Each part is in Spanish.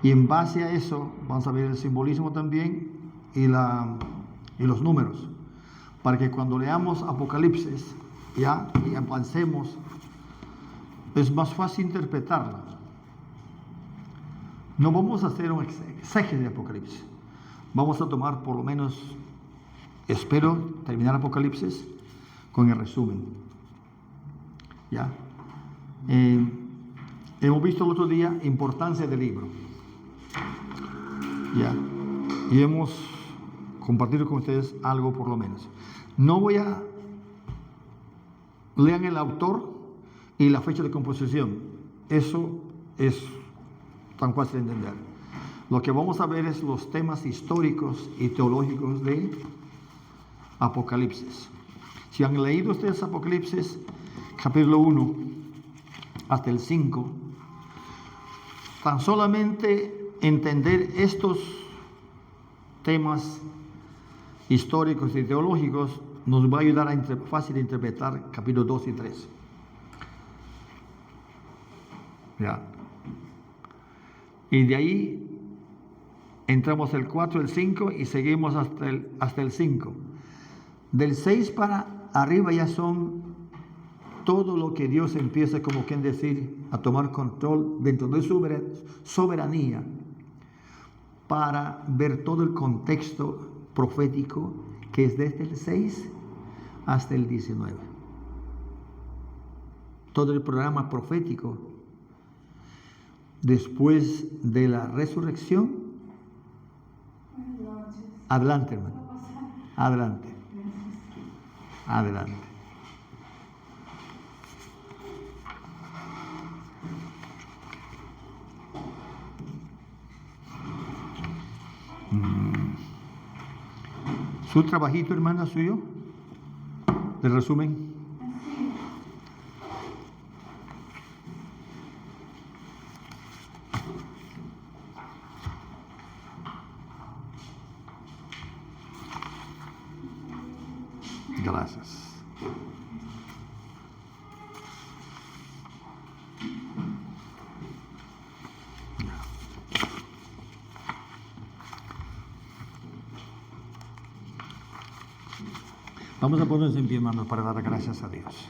Y en base a eso vamos a ver el simbolismo también y los números, para que cuando leamos Apocalipsis y avancemos, es más fácil interpretarla. No vamos a hacer un exégesis de Apocalipsis. Vamos a tomar por lo menos, espero terminar Apocalipsis con el resumen. ¿Ya? Hemos visto el otro día importancia del libro. ¿Ya? Y hemos compartido con ustedes algo por lo menos. No voy a... Lean el autor y la fecha de composición. Eso es tan fácil de entender. Lo que vamos a ver es los temas históricos y teológicos de Apocalipsis. Si han leído ustedes Apocalipsis, capítulo 1 hasta el 5, tan solamente entender estos temas históricos y teológicos nos va a ayudar a fácil interpretar capítulos 2 y 3. ¿Ya? Y de ahí entramos el 4, el 5 y seguimos hasta el 5. Del 6 para arriba ya son todo lo que Dios empieza, como quien decir, a tomar control dentro de su soberanía, para ver todo el contexto profético que es desde el 6 hasta el 19. Todo el programa profético después de la resurrección. Adelante, hermano. Adelante. Adelante. ¿Su trabajito, hermana, suyo? ¿De resumen? Gracias. Vamos a ponernos en pie, hermanos, para dar gracias a Dios.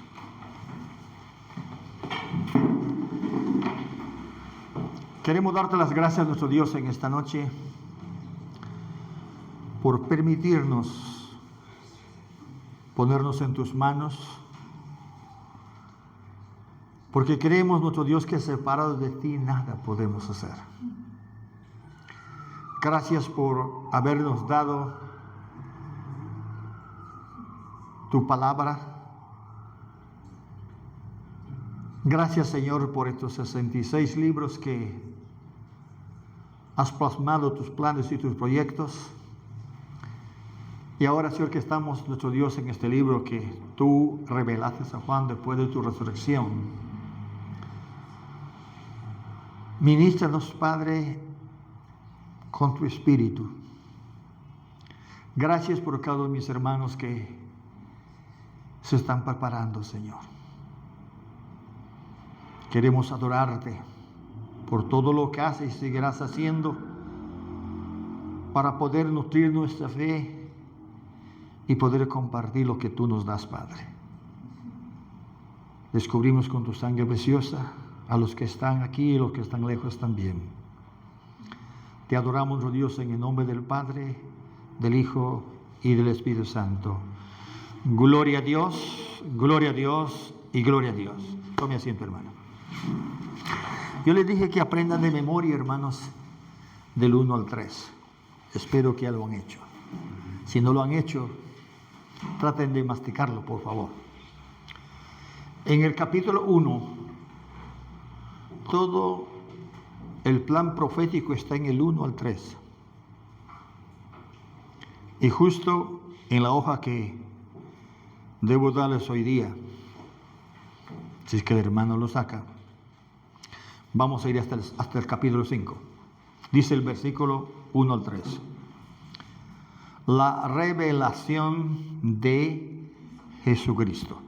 Queremos darte las gracias a nuestro Dios en esta noche por permitirnos ponernos en tus manos, porque creemos, nuestro Dios, que separados de ti nada podemos hacer. Gracias por habernos dado tu palabra. Gracias, Señor, por estos 66 libros que has plasmado tus planes y tus proyectos. Y ahora, Señor, que estamos, nuestro Dios, en este libro que tú revelaste a Juan después de tu resurrección. Ministranos, Padre, con tu Espíritu. Gracias por cada uno de mis hermanos que se están preparando, Señor. Queremos adorarte por todo lo que haces y seguirás haciendo para poder nutrir nuestra fe y poder compartir lo que tú nos das, Padre. Descubrimos con tu sangre preciosa a los que están aquí y los que están lejos también. Te adoramos, oh Dios, en el nombre del Padre, del Hijo y del Espíritu Santo. Gloria a Dios y gloria a Dios. Tome asiento, hermano. Yo les dije que aprendan de memoria, hermanos, del 1 al 3. Espero que ya lo han hecho. Si no lo han hecho, traten de masticarlo, por favor. En el capítulo 1, todo el plan profético está en el 1 al 3. Y justo en la hoja que debo darles hoy día, si es que el hermano lo saca, vamos a ir hasta el capítulo 5. Dice el versículo 1 al 3. La revelación de Jesucristo,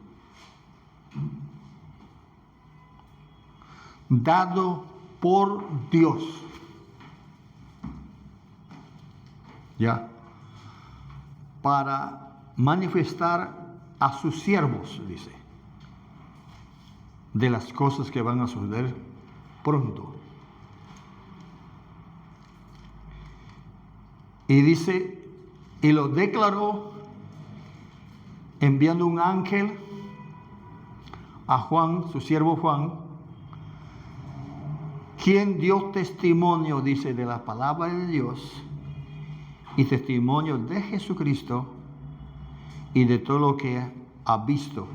dado por Dios ¿ya? Para manifestar a sus siervos, dice, de las cosas que van a suceder pronto. Y dice, y lo declaró enviando un ángel a Juan, su siervo Juan, quien dio testimonio, dice, de la palabra de Dios y testimonio de Jesucristo y de todo lo que ha visto.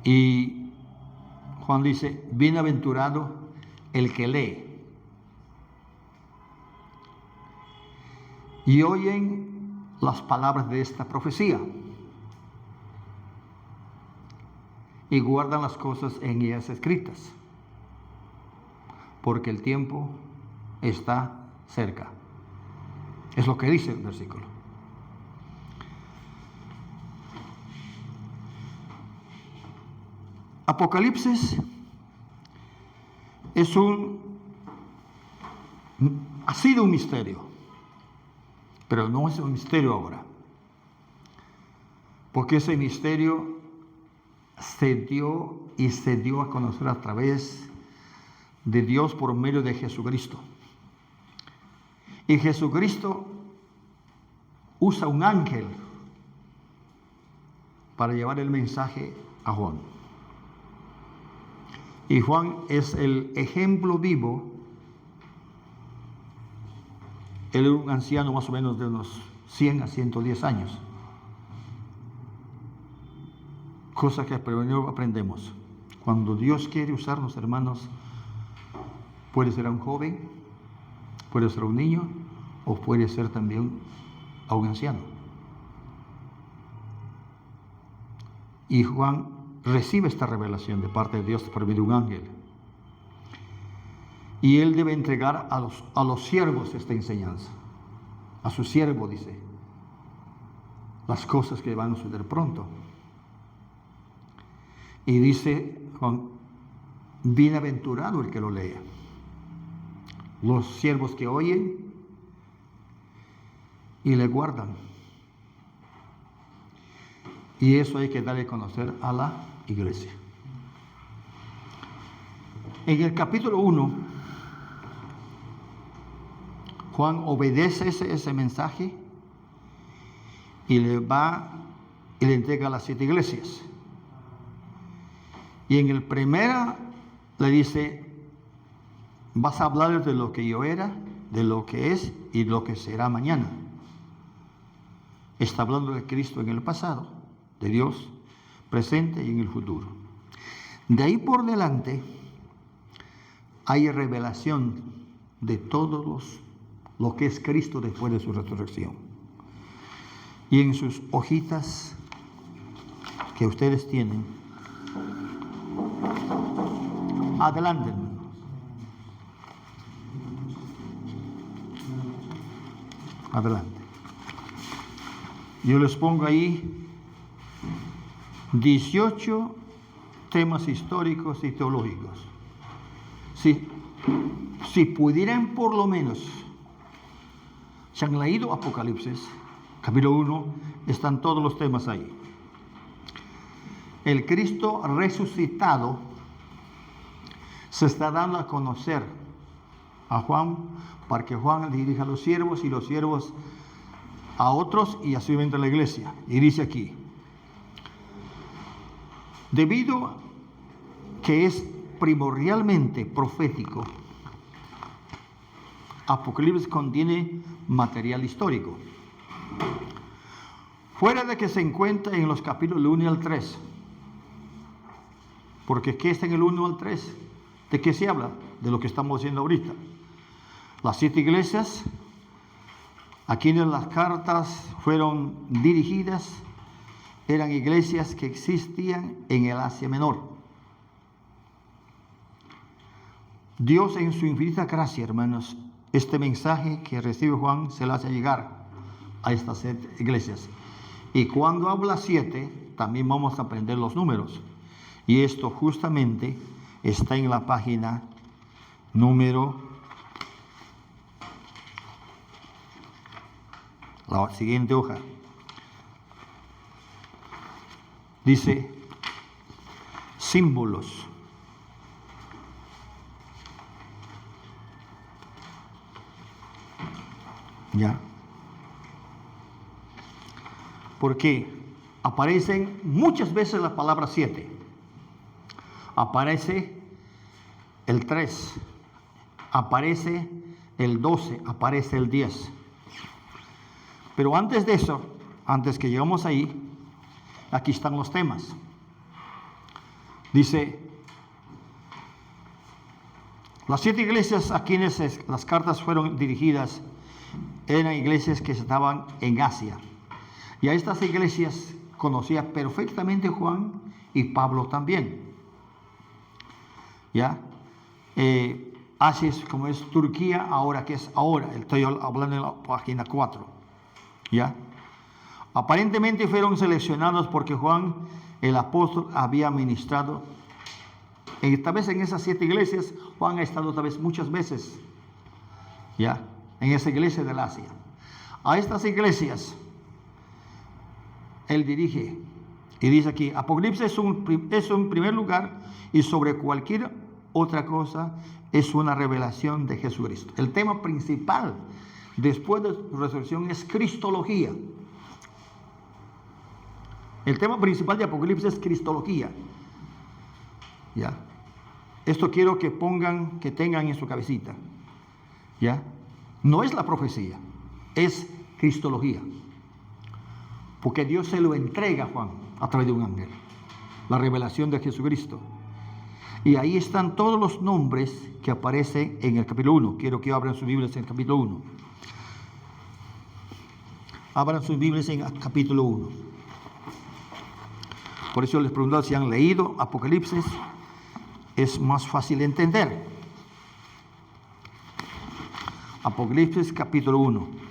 Y Juan dice, bienaventurado el que lee y oyen las palabras de esta profecía y guardan las cosas en ellas escritas, porque el tiempo está cerca. Es lo que dice el versículo. Apocalipsis ha sido un misterio, pero no es un misterio ahora, porque ese misterio se dio a conocer a través de Dios por medio de Jesucristo. Y Jesucristo usa un ángel para llevar el mensaje a Juan. Y Juan es el ejemplo vivo. Él era un anciano más o menos de unos 100 a 110 años. Cosa que primero aprendemos. Cuando Dios quiere usarnos, hermanos, puede ser a un joven, puede ser a un niño, o puede ser también a un anciano. Y Juan recibe esta revelación de parte de Dios por medio de un ángel. Y él debe entregar a los siervos esta enseñanza. A su siervo, dice, las cosas que van a suceder pronto. Y dice Juan, bienaventurado el que lo lea. Los siervos que oyen y le guardan. Y eso hay que darle a conocer a la iglesia. En el capítulo 1, Juan obedece ese mensaje y le entrega a las 7 iglesias. Y en el primero le dice, vas a hablar de lo que yo era, de lo que es y lo que será mañana. Está hablando de Cristo en el pasado, de Dios presente y en el futuro. De ahí por delante hay revelación de todos lo que es Cristo después de su resurrección. Y en sus hojitas que ustedes tienen, adelante. Adelante. Yo les pongo ahí 18 temas históricos y teológicos. Si pudieran por lo menos, si han leído Apocalipsis, capítulo 1, están todos los temas ahí. El Cristo resucitado se está dando a conocer a Juan para que Juan dirija a los siervos y los siervos a otros y así entra la iglesia. Y dice aquí, debido que es primordialmente profético, Apocalipsis contiene material histórico. Fuera de que se encuentra en los capítulos 1 al 3. Porque ¿qué está en el 1 al 3? ¿De qué se habla? De lo que estamos haciendo ahorita. Las 7 iglesias, a quienes las cartas fueron dirigidas, eran iglesias que existían en el Asia Menor. Dios en su infinita gracia, hermanos, este mensaje que recibe Juan se lo hace llegar a estas 7 iglesias. Y cuando habla 7, también vamos a aprender los números. Y esto justamente está en la página número la siguiente hoja. Dice símbolos. Ya. Porque aparecen muchas veces la palabra 7. Aparece el 3. Aparece el 12. Aparece el 10. Pero antes de eso, antes que llegamos ahí, aquí están los temas. Dice, las 7 iglesias a quienes las cartas fueron dirigidas eran iglesias que estaban en Asia. Y a estas iglesias conocía perfectamente Juan y Pablo también. ¿Ya? Asia es como es Turquía, ahora que es ahora. Estoy hablando en la página 4. ¿Ya? Aparentemente fueron seleccionados porque Juan, el apóstol, había ministrado. Esta vez en esas 7 iglesias, Juan ha estado tal vez muchas veces. ¿Ya? En esa iglesia del Asia. A estas iglesias él dirige y dice aquí, Apocalipsis es un primer lugar y sobre cualquier otra cosa es una revelación de Jesucristo. El tema principal después de su resurrección es Cristología. El tema principal de Apocalipsis es Cristología. ¿Ya? Esto quiero que tengan en su cabecita. ¿Ya? No es la profecía, es Cristología. Porque Dios se lo entrega a Juan a través de un ángel. La revelación de Jesucristo. Y ahí están todos los nombres que aparecen en el capítulo 1. Quiero que abran sus Biblias en el capítulo 1. Abran sus Biblias en el capítulo 1. Por eso les pregunto si han leído Apocalipsis. Es más fácil de entender. Apocalipsis capítulo 1.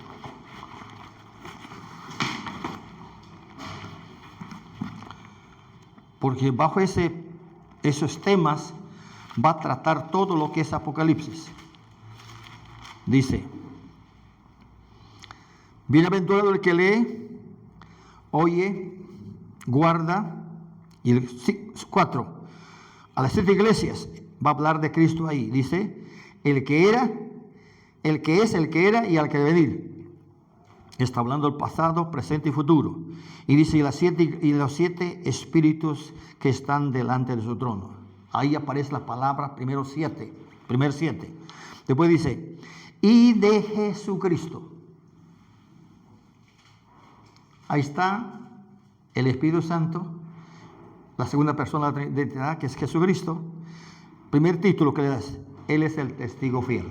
Porque bajo esos temas va a tratar todo lo que es Apocalipsis. Dice, bienaventurado el que lee, oye, guarda, y el 4, a las 7 iglesias va a hablar de Cristo ahí. Dice, el que era, el que es, el que era y al que debe venir. Está hablando del pasado, presente y futuro. Y dice, y los 7 espíritus que están delante de su trono. Ahí aparece la palabra primero 7. Primer 7. Después dice, y de Jesucristo. Ahí está el Espíritu Santo, la segunda persona de la Trinidad, que es Jesucristo. Primer título que le das, Él es el testigo fiel.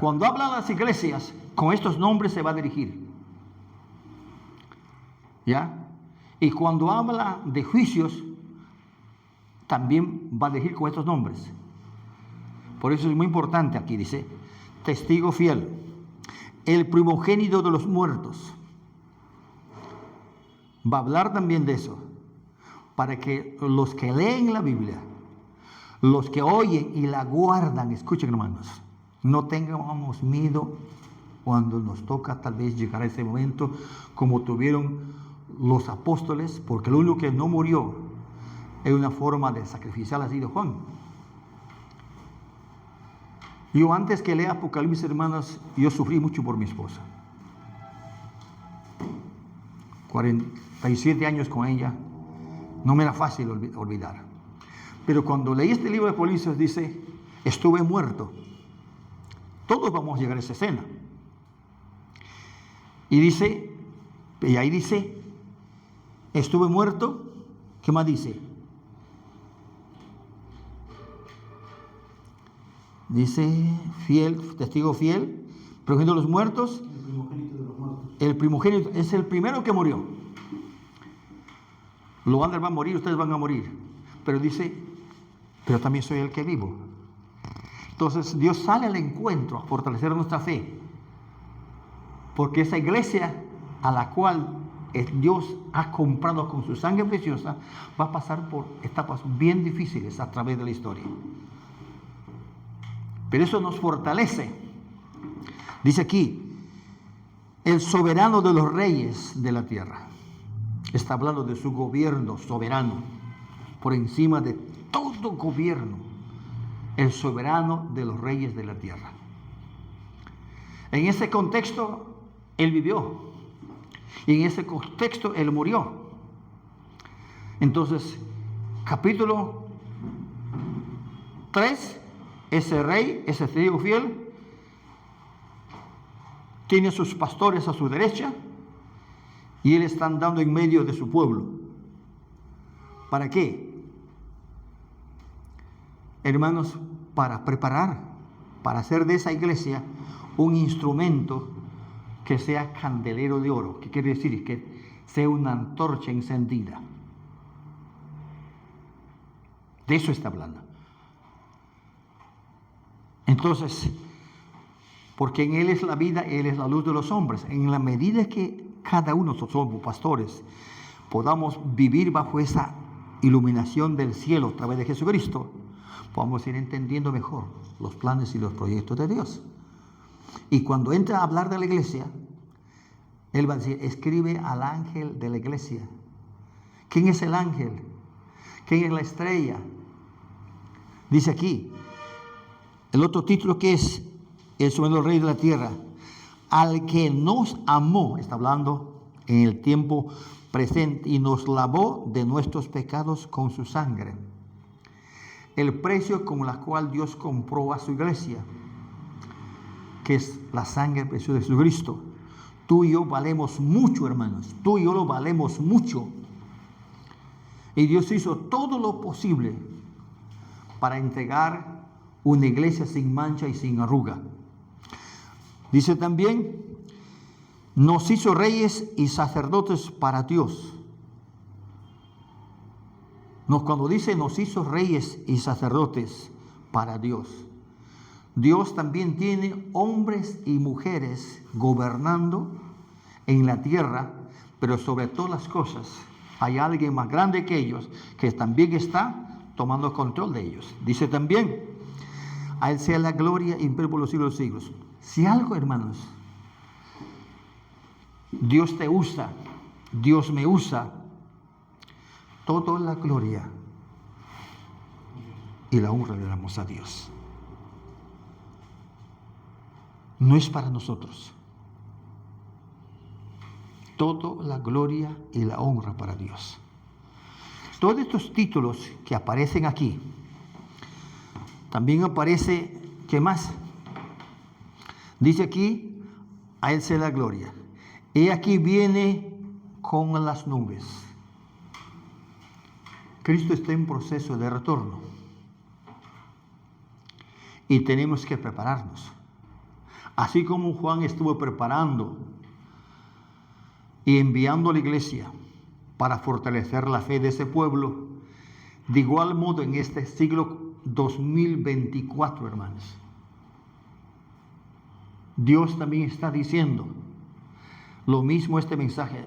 Cuando habla a las iglesias, con estos nombres se va a dirigir. ¿Ya? Y cuando habla de juicios, también va a dirigir con estos nombres. Por eso es muy importante aquí, dice, testigo fiel, el primogénito de los muertos. Va a hablar también de eso, para que los que leen la Biblia, los que oyen y la guardan, escuchen hermanos, no tengamos miedo cuando nos toca tal vez llegar a ese momento como tuvieron los apóstoles, porque lo único que no murió es una forma de sacrificial así de Juan. Yo antes que lea Apocalipsis, hermanos, yo sufrí mucho por mi esposa. 47 años con ella, no me era fácil olvidar. Pero cuando leí este libro de Apocalipsis dice, estuve muerto. Todos vamos a llegar a esa escena. Y ahí dice, estuve muerto. ¿Qué más dice? Dice, fiel, testigo fiel, primogénito de los muertos. El primogénito de los muertos. El primogénito es el primero que murió. Los otros van a morir, ustedes van a morir. Pero dice, pero también soy el que vivo. Entonces Dios sale al encuentro a fortalecer nuestra fe. Porque esa iglesia a la cual Dios ha comprado con su sangre preciosa va a pasar por etapas bien difíciles a través de la historia. Pero eso nos fortalece. Dice aquí, el soberano de los reyes de la tierra. Está hablando de su gobierno soberano, por encima de todo gobierno, el soberano de los reyes de la tierra. En ese contexto, Él vivió, y en ese contexto, Él murió. Entonces, capítulo 3, ese rey, ese testigo fiel, tiene sus pastores a su derecha, y Él está andando en medio de su pueblo. ¿Para qué? Hermanos, para preparar, para hacer de esa iglesia un instrumento que sea candelero de oro. ¿Qué quiere decir? Que sea una antorcha encendida. De eso está hablando. Entonces, porque en Él es la vida, Él es la luz de los hombres. En la medida que cada uno, somos pastores, podamos vivir bajo esa iluminación del cielo a través de Jesucristo, podamos ir entendiendo mejor los planes y los proyectos de Dios. Y cuando entra a hablar de la iglesia, Él va a decir, escribe al ángel de la iglesia. ¿Quién es el ángel? ¿Quién es la estrella? Dice aquí, el otro título que es el soberano rey de la tierra, al que nos amó, está hablando en el tiempo presente, y nos lavó de nuestros pecados con su sangre. El precio con el cual Dios compró a su iglesia, que es la sangre preciosa de Jesucristo. Tú y yo valemos mucho, hermanos. Tú y yo lo valemos mucho. Y Dios hizo todo lo posible para entregar una iglesia sin mancha y sin arruga. Dice también, nos hizo reyes y sacerdotes para Dios. Cuando dice nos hizo reyes y sacerdotes para Dios, Dios también tiene hombres y mujeres gobernando en la tierra, pero sobre todas las cosas hay alguien más grande que ellos que también está tomando control de ellos. Dice también, a Él sea la gloria y imperio por los siglos de los siglos. Si algo, hermanos, Dios te usa, Dios me usa, toda la gloria y la honra le damos a Dios. No es para nosotros. Toda la gloria y la honra para Dios. Todos estos títulos que aparecen aquí, también aparece, ¿qué más? Dice aquí, a Él sea la gloria. He aquí viene con las nubes. Cristo está en proceso de retorno. Y tenemos que prepararnos. Así como Juan estuvo preparando y enviando a la iglesia para fortalecer la fe de ese pueblo, de igual modo en este siglo 2024, hermanos, Dios también está diciendo lo mismo este mensaje.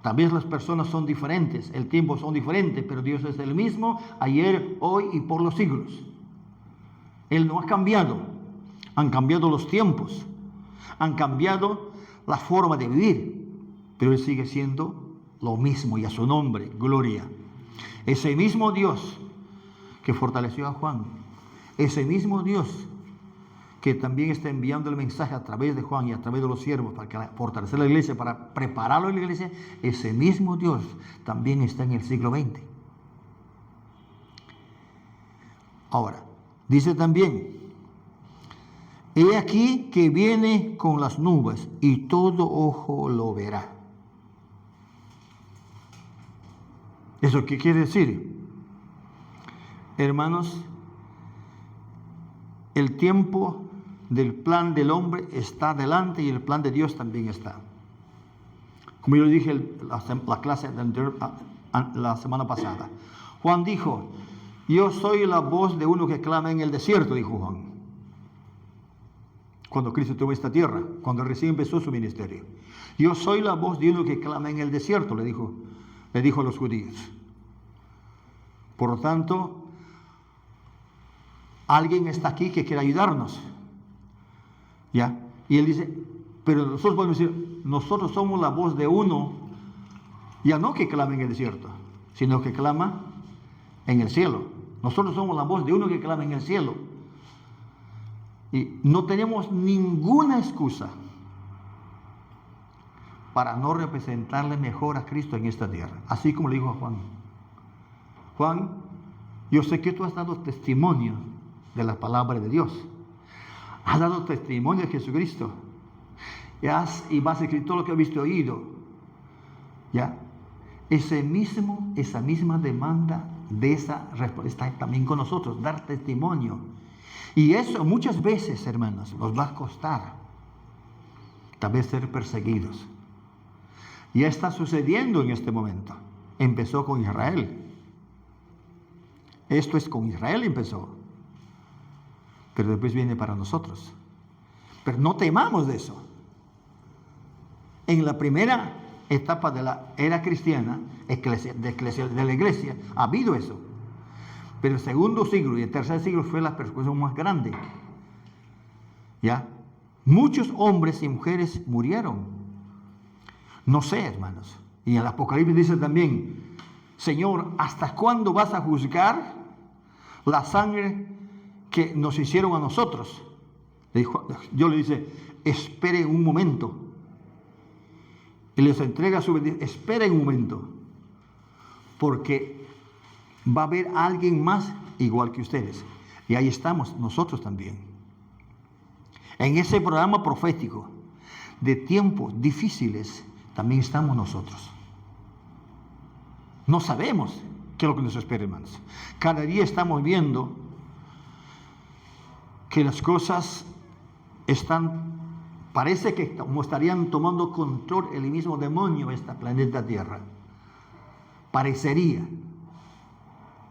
Tal vez las personas son diferentes, el tiempo son diferentes, pero Dios es el mismo ayer, hoy y por los siglos. Él no ha cambiado. Han cambiado los tiempos, han cambiado la forma de vivir, pero Él sigue siendo lo mismo, y a su nombre, gloria. Ese mismo Dios que fortaleció a Juan, ese mismo Dios que también está enviando el mensaje a través de Juan y a través de los siervos para fortalecer la iglesia, para prepararlo en la iglesia, ese mismo Dios también está en el siglo XX. Ahora, dice también, he aquí que viene con las nubes y todo ojo lo verá. ¿Eso qué quiere decir? Hermanos, el tiempo del plan del hombre está delante y el plan de Dios también está. Como yo le dije en la clase anterior, la semana pasada, Juan dijo, yo soy la voz de uno que clama en el desierto, dijo Juan. Cuando Cristo estuvo en esta tierra, cuando recién empezó su ministerio. Yo soy la voz de uno que clama en el desierto, le dijo a los judíos. Por lo tanto, alguien está aquí que quiere ayudarnos. ¿Ya? Y Él dice, Pero nosotros podemos decir, nosotros somos la voz de uno, ya no que clama en el desierto, sino que clama en el cielo. Nosotros somos la voz de uno que clama en el cielo. Y no tenemos ninguna excusa para no representarle mejor a Cristo en esta tierra. Así como le dijo a Juan. Juan, yo sé que tú has dado testimonio de la palabra de Dios. Has dado testimonio de Jesucristo. Y vas a escribir todo lo que has visto y oído. ¿Ya? Esa misma demanda de esa respuesta está también con nosotros, dar testimonio. Y eso muchas veces, hermanos, nos va a costar tal vez ser perseguidos. Ya está sucediendo en este momento. Empezó con Israel. Esto es con Israel empezó. Pero después viene para nosotros. Pero no temamos de eso. En la primera etapa de la era cristiana, de la iglesia, ha habido eso. Pero el segundo siglo y el tercer siglo fue la persecución más grande. ¿Ya? Muchos hombres y mujeres murieron. No sé, hermanos. Y en el Apocalipsis dice también, Señor, ¿hasta cuándo vas a juzgar la sangre que nos hicieron a nosotros? Dios le dice, esperen un momento. Y les entrega su bendición. Esperen un momento. Porque va a haber alguien más igual que ustedes. Y ahí estamos nosotros también. En ese programa profético de tiempos difíciles, también estamos nosotros. No sabemos qué es lo que nos espera, hermanos. Cada día estamos viendo que las cosas parece que como estarían tomando control el mismo demonio de este planeta Tierra. Parecería,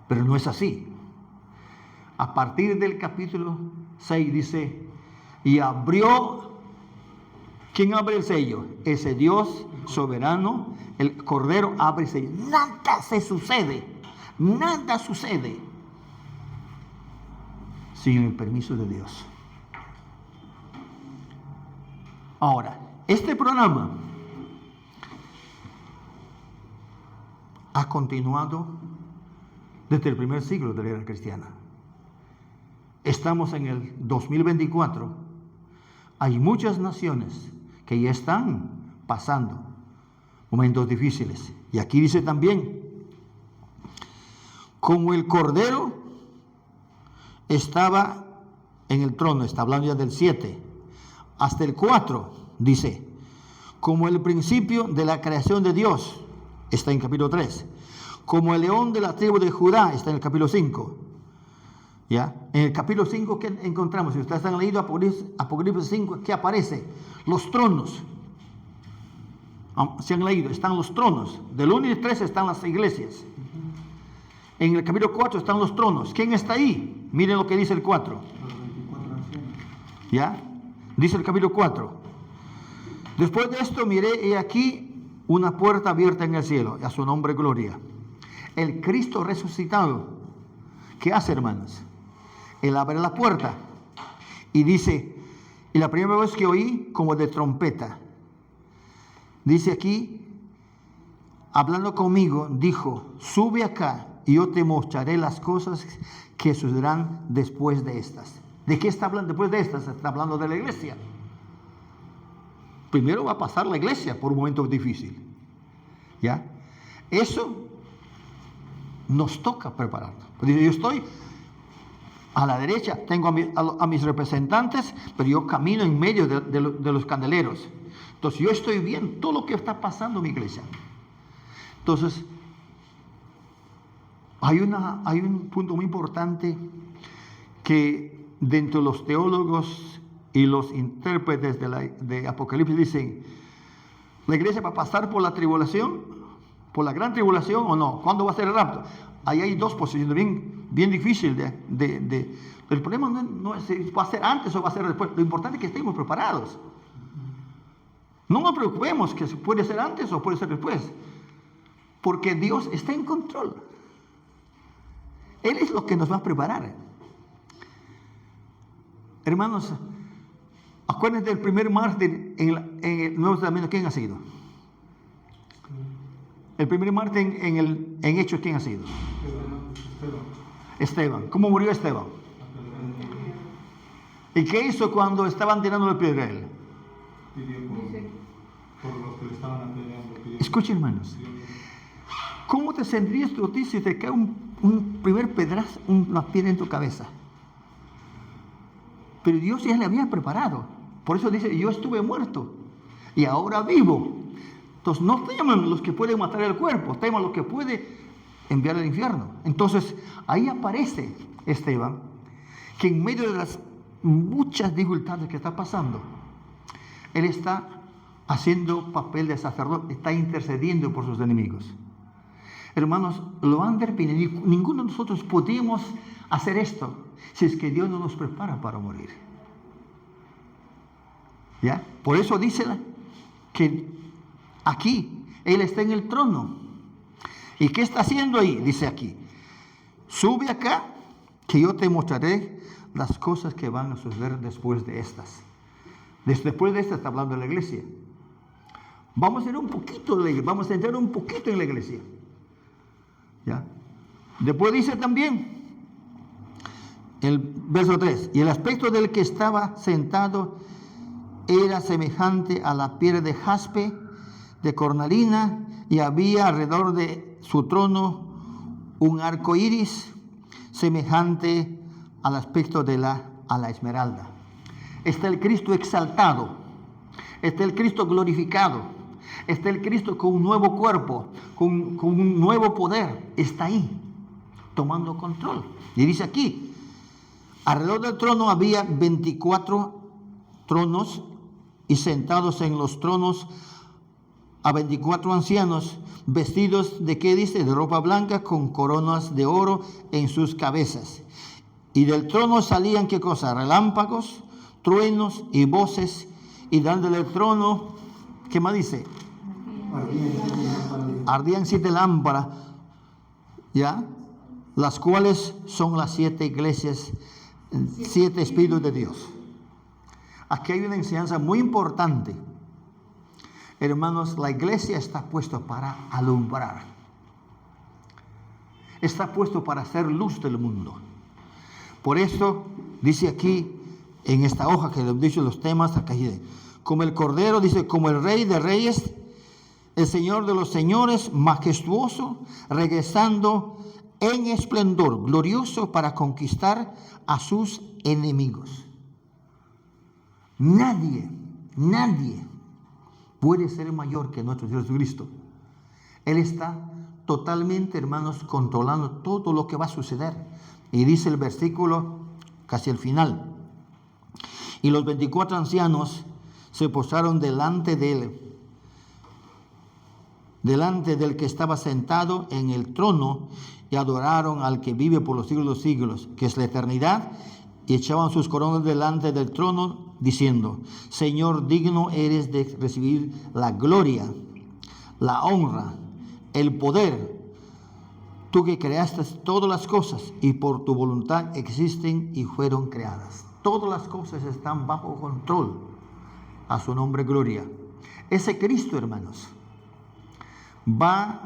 pero no es así. A partir del capítulo 6 dice, y abrió, ¿quién abre el sello? Ese Dios soberano, el Cordero abre el sello. Nada sucede sin el permiso de Dios. Ahora, este programa ha continuado desde el primer siglo de la era cristiana. Estamos en el 2024. Hay muchas naciones que ya están pasando momentos difíciles. Y aquí dice también, como el Cordero estaba en el trono, está hablando ya del 7, hasta el 4, dice, como el principio de la creación de Dios, está en el capítulo 3, como el león de la tribu de Judá, está en el capítulo 5. ¿Ya? En el capítulo 5, ¿qué encontramos? Si ustedes han leído Apocalipsis 5, ¿qué aparece? Los tronos. Si han leído, están los tronos. Del 1 y 3 están las iglesias. En el capítulo 4 están los tronos. ¿Quién está ahí? Miren lo que dice el 4. ¿Ya? Dice el capítulo 4. Después de esto miré y aquí una puerta abierta en el cielo, y a su nombre gloria. El Cristo resucitado, ¿qué hace, hermanos? Él abre la puerta y dice, y la primera vez que oí como de trompeta, dice aquí, hablando conmigo, dijo, sube acá y yo te mostraré las cosas que sucederán después de estas. ¿De qué está hablando después de estas? Está hablando de la iglesia. Primero va a pasar la iglesia por un momento difícil. ¿Ya? Eso nos toca prepararnos. Porque yo estoy a la derecha, tengo a mis representantes, pero yo camino en medio de los candeleros. Entonces yo estoy viendo todo lo que está pasando en mi iglesia. Entonces, hay un punto muy importante que dentro de los teólogos y los intérpretes de Apocalipsis dicen, ¿la iglesia va a pasar por la tribulación? ¿Por la gran tribulación o no? ¿Cuándo va a ser el rapto? Ahí hay dos posiciones bien difíciles. El problema no es si va a ser antes o va a ser después. Lo importante es que estemos preparados. No nos preocupemos que puede ser antes o puede ser después. Porque Dios está en control. Él es lo que nos va a preparar. Hermanos, Acuérdense del primer mártir en el Nuevo Testamento. ¿Quién ha sido? El primer mártir en Hechos, ¿quién ha sido? Esteban. ¿Cómo murió Esteban? ¿Y qué hizo cuando estaban tirando la piedra a él? Pidió por los que le estaban apedreando. Escuchen, hermanos. ¿Cómo te sentirías tú si te cae un primer pedazo, una piedra en tu cabeza? Pero Dios ya le había preparado. Por eso dice, yo estuve muerto y ahora vivo. Entonces no teman los que pueden matar el cuerpo, teman los que pueden enviar al infierno. Entonces ahí aparece Esteban, que en medio de las muchas dificultades que está pasando, él está haciendo papel de sacerdote, está intercediendo por sus enemigos. Hermanos, lo han definido. Ninguno de nosotros podemos hacer esto si es que Dios no nos prepara para morir. ¿Ya? Por eso dice que aquí Él está en el trono. ¿Y qué está haciendo ahí? Dice aquí, sube acá que yo te mostraré las cosas que van a suceder después de estas. Después de estas está hablando de la iglesia. Vamos a ir un poquito de la iglesia, vamos a entrar un poquito en la iglesia. ¿Ya? Después dice también el verso 3, y el aspecto del que estaba sentado era semejante a la piedra de jaspe, de cornalina, y había alrededor de su trono un arco iris semejante al aspecto de a la esmeralda. Está el Cristo exaltado, está el Cristo glorificado, está el Cristo con un nuevo cuerpo, con un nuevo poder, está ahí, tomando control. Y dice aquí, alrededor del trono había 24 tronos, y sentados en los tronos a 24 ancianos, vestidos de, ¿qué dice? De ropa blanca, con coronas de oro en sus cabezas. Y del trono salían, ¿qué cosa? Relámpagos, truenos y voces, y dándole el trono, ¿qué más dice? Ardían 7 lámparas, ¿ya? Las cuales son las 7 iglesias, 7 espíritus de Dios. Aquí hay una enseñanza muy importante. Hermanos, la iglesia está puesta para alumbrar. Está puesto para hacer luz del mundo. Por eso dice aquí, en esta hoja que les he dicho los temas, acá dice, como el Cordero, dice, como el Rey de Reyes, el Señor de los Señores, majestuoso, regresando en esplendor, glorioso para conquistar a sus enemigos. Nadie puede ser mayor que nuestro Señor Jesucristo. Él está totalmente, hermanos, controlando todo lo que va a suceder. Y dice el versículo, casi al final, y los 24 ancianos se postraron delante de él, delante del que estaba sentado en el trono, y adoraron al que vive por los siglos de los siglos, que es la eternidad, y echaban sus coronas delante del trono, diciendo, Señor, digno eres de recibir la gloria, la honra, el poder, tú que creaste todas las cosas, y por tu voluntad existen y fueron creadas. Todas las cosas están bajo control, a su nombre gloria. Ese Cristo, hermanos, va a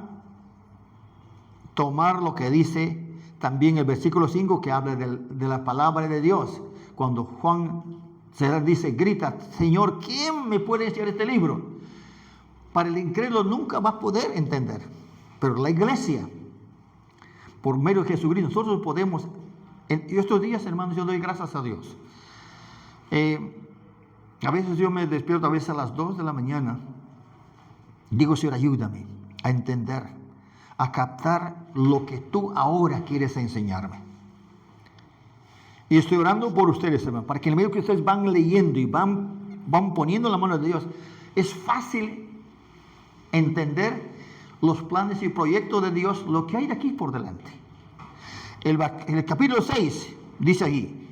tomar lo que dice también el versículo 5, que habla de la palabra de Dios. Cuando Juan se dice, grita, Señor, ¿quién me puede enseñar este libro? Para el incrédulo nunca va a poder entender. Pero la iglesia, por medio de Jesucristo, nosotros podemos. En estos días, hermanos, yo doy gracias a Dios. A veces yo me despierto a veces a las 2 de la mañana. Digo, Señor, ayúdame a entender, a captar lo que tú ahora quieres enseñarme. Y estoy orando por ustedes, hermano, para que en el medio que ustedes van leyendo y van poniendo la mano de Dios, es fácil entender los planes y proyectos de Dios, lo que hay de aquí por delante. En el capítulo 6 dice aquí,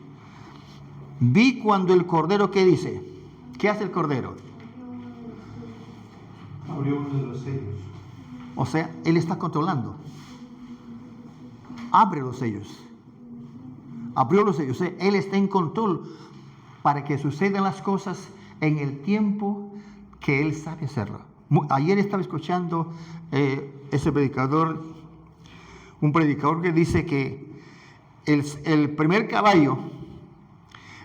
vi cuando el Cordero, ¿qué dice? ¿Qué hace el Cordero? Abrió uno de los sellos. O sea, Él está controlando. Abre los sellos. Abrió los sellos. O sea, Él está en control. para que sucedan las cosas en el tiempo que Él sabe hacerlo. Ayer estaba escuchando ese predicador, un predicador que dice que el primer caballo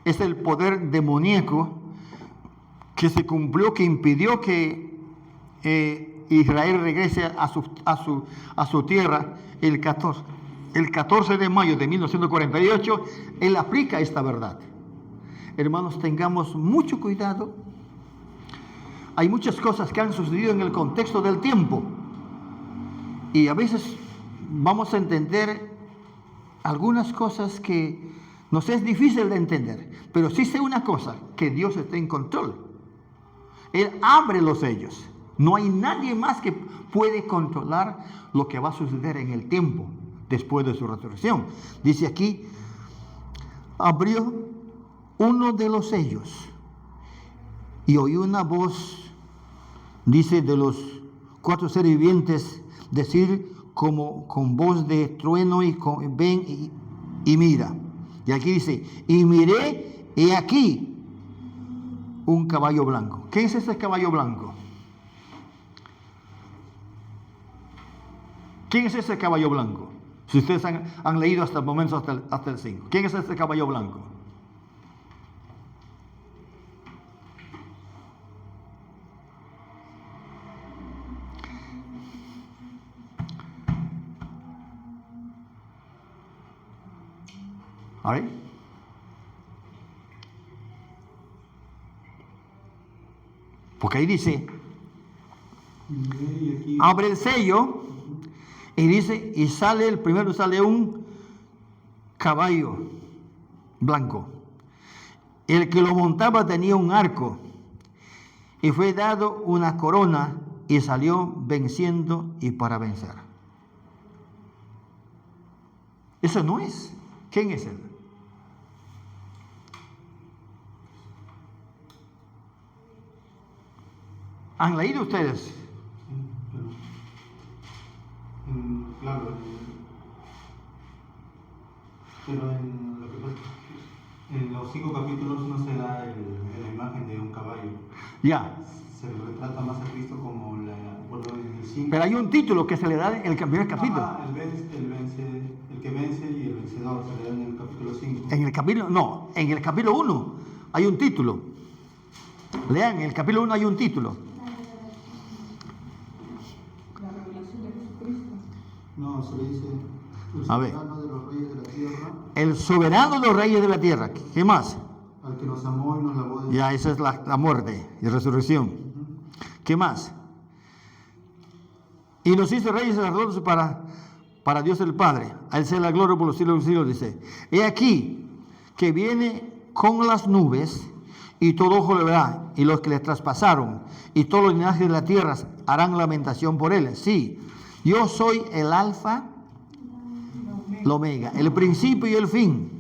es el poder demoníaco que se cumplió, que impidió que Israel regrese a su tierra el 14 de mayo de 1948. Él aplica esta verdad. Hermanos, tengamos mucho cuidado. Hay muchas cosas que han sucedido en el contexto del tiempo y a veces vamos a entender algunas cosas que nos es difícil de entender, pero sí sé una cosa, que Dios está en control. Él abre los sellos. No hay nadie más que puede controlar lo que va a suceder en el tiempo después de su resurrección. Dice aquí, abrió uno de los sellos y oí una voz, dice, de los 4 seres vivientes decir como con voz de trueno y ven y mira. Y aquí dice, y miré y aquí un caballo blanco. ¿Qué es ese caballo blanco? ¿Quién es ese caballo blanco? Si ustedes han leído hasta el momento, hasta el 5. ¿Quién es ese caballo blanco? A ver. Porque ahí dice, abre el sello y dice, y primero sale un caballo blanco. El que lo montaba tenía un arco y fue dado una corona y salió venciendo y para vencer. Eso no es. ¿Quién es él? ¿Han leído ustedes? Claro, pero en los 5 capítulos no se da la imagen de un caballo. Ya. Se retrata más a Cristo como en el 5. Pero hay un título que se le da en el primer capítulo. El que vence y el vencedor se le da en el capítulo 5. En el capítulo 1 hay un título. Lean, en el capítulo 1 hay un título. La revelación de Jesucristo. No, se le dice el A ver. soberano de los reyes de la tierra. El soberano de los reyes de la tierra. ¿Qué más? Al que nos amó y nos lavó de... Ya, esa es la muerte y resurrección. ¿Qué más? Y nos hizo reyes y sacerdotes para Dios el Padre. A Él sea la gloria por los siglos de los siglos, dice. He aquí que viene con las nubes y todo ojo le verá, y los que le traspasaron y todos los linajes de la tierra harán lamentación por Él. Sí, yo soy el alfa, el omega, el principio y el fin.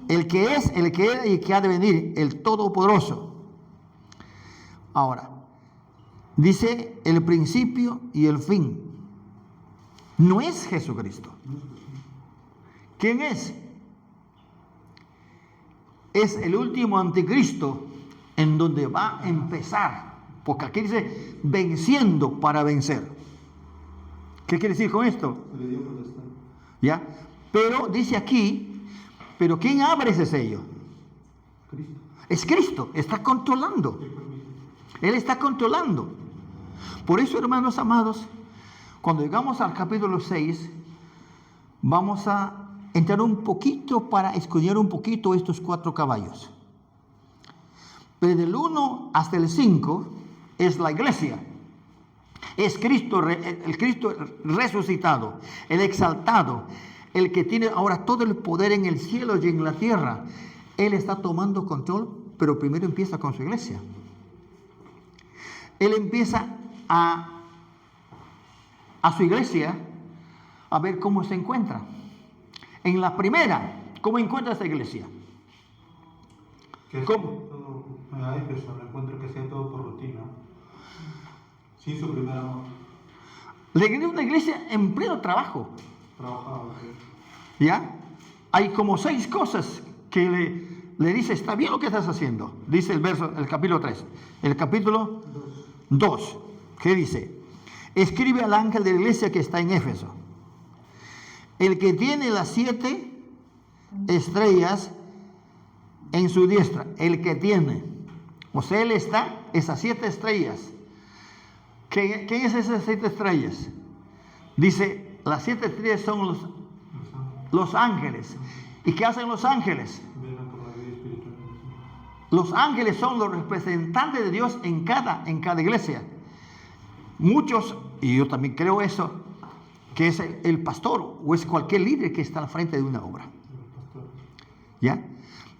El que es, el que era y el que ha de venir, el todopoderoso. Ahora, dice el principio y el fin. No es Jesucristo. ¿Quién es? Es el último anticristo en donde va a empezar. Porque aquí dice venciendo para vencer. ¿Qué quiere decir con esto? ¿Ya? Pero dice aquí, pero ¿quién abre ese sello? Cristo. Es Cristo, está controlando. Él está controlando. Por eso, hermanos amados, cuando llegamos al capítulo 6, vamos a entrar un poquito para escudriñar un poquito estos 4 caballos. Pero del 1 hasta el 5 es la iglesia. Es Cristo, el Cristo resucitado, el exaltado, el que tiene ahora todo el poder en el cielo y en la tierra. Él está tomando control, pero primero empieza con su iglesia. Él empieza a su iglesia a ver cómo se encuentra. En la primera, ¿cómo encuentra esta iglesia? ¿Cómo? A Éfeso, me encuentro que sea todo por rutina, sin su primer amor. Le queda una iglesia en pleno trabajo. Trabajaba. ¿Ya? Hay como 6 cosas que le dice, está bien lo que estás haciendo. Dice el capítulo 3. El capítulo 2. ¿Qué dice? Escribe al ángel de la iglesia que está en Éfeso. El que tiene las 7 estrellas en su diestra. El que tiene. O sea, él está, esas 7 estrellas. ¿Quién es esas 7 estrellas? Dice, las 7 estrellas son los ángeles. ¿Y qué hacen los ángeles? Los ángeles son los representantes de Dios en cada iglesia. Muchos, y yo también creo eso, que es el pastor o es cualquier líder que está al frente de una obra. ¿Ya?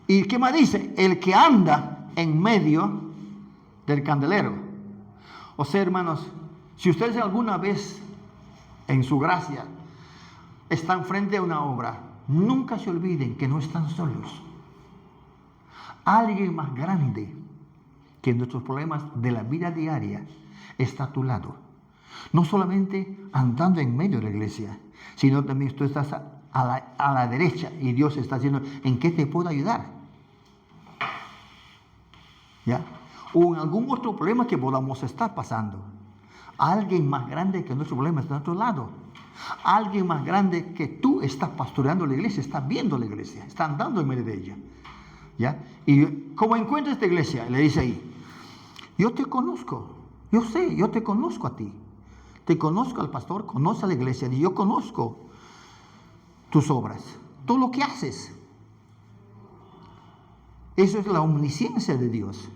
¿Y qué más dice? El que anda en medio del candelero. O sea, hermanos, si ustedes alguna vez en su gracia están frente a una obra, nunca se olviden que no están solos. Alguien más grande que nuestros problemas de la vida diaria está a tu lado. No solamente andando en medio de la iglesia, sino también tú estás a la derecha y Dios está diciendo, ¿en qué te puedo ayudar? ¿Ya? O en algún otro problema que podamos estar pasando. Alguien más grande que nuestro problema está a nuestro lado. Alguien más grande que tú estás pastoreando la iglesia, estás viendo la iglesia, está andando en medio de ella. ¿Ya? Y como encuentra esta iglesia, le dice ahí, yo te conozco, yo sé, yo te conozco a ti. Te conozco al pastor, conozco a la iglesia y yo conozco tus obras, todo lo que haces. Eso es la omnisciencia de Dios.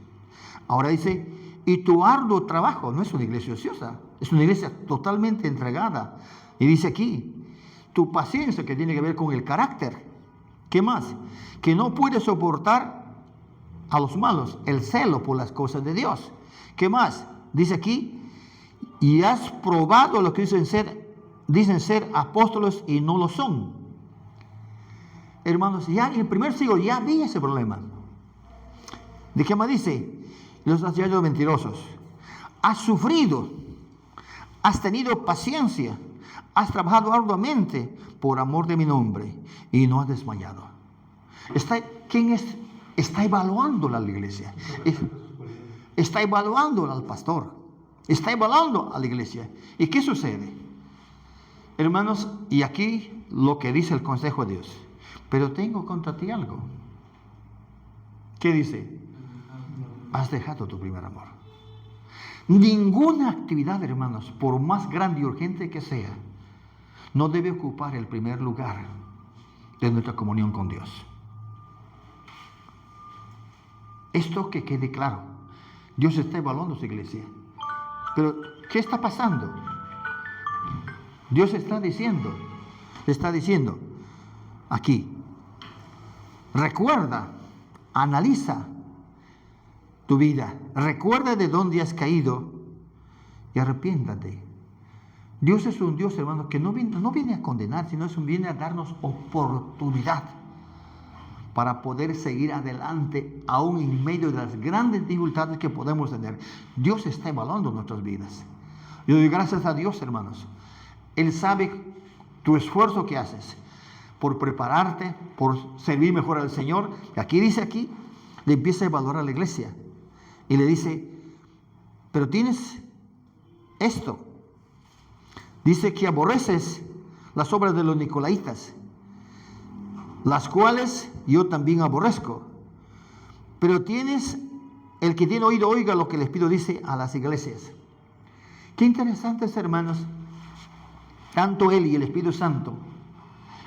Ahora dice, y tu arduo trabajo, no es una iglesia ociosa, es una iglesia totalmente entregada. Y dice aquí, tu paciencia que tiene que ver con el carácter. ¿Qué más? Que no puede soportar a los malos, el celo por las cosas de Dios. ¿Qué más? Dice aquí, y has probado lo que dicen ser apóstoles y no lo son. Hermanos, ya en el primer siglo ya había ese problema. ¿De qué más dice? Los has hallado mentirosos. Has sufrido, has tenido paciencia, has trabajado arduamente por amor de mi nombre y no has desmayado. ¿Quién está evaluando la iglesia? Está evaluando al pastor. Está evaluando a la iglesia. ¿Y qué sucede? Hermanos, y aquí lo que dice el consejo de Dios. Pero tengo contra ti algo. ¿Qué dice? Has dejado tu primer amor. Ninguna actividad, hermanos, por más grande y urgente que sea, no debe ocupar el primer lugar de nuestra comunión con Dios. Esto que quede claro. Dios está evaluando su iglesia. Pero, ¿qué está pasando? Dios le está diciendo aquí, recuerda, analiza tu vida, recuerda de dónde has caído y arrepiéntate. Dios es un Dios, hermano, que no viene a condenar, sino viene a darnos oportunidad para poder seguir adelante aún en medio de las grandes dificultades que podemos tener. Dios está evaluando nuestras vidas. Yo doy gracias a Dios, hermanos. Él sabe tu esfuerzo que haces por prepararte, por servir mejor al Señor. Y aquí dice, le empieza a evaluar a la iglesia. Y le dice, pero tienes esto. Dice que aborreces las obras de los nicolaitas, las cuales yo también aborrezco. Pero tienes, el que tiene oído, oiga lo que el Espíritu dice a las iglesias. Qué interesantes, hermanos. Tanto Él y el Espíritu Santo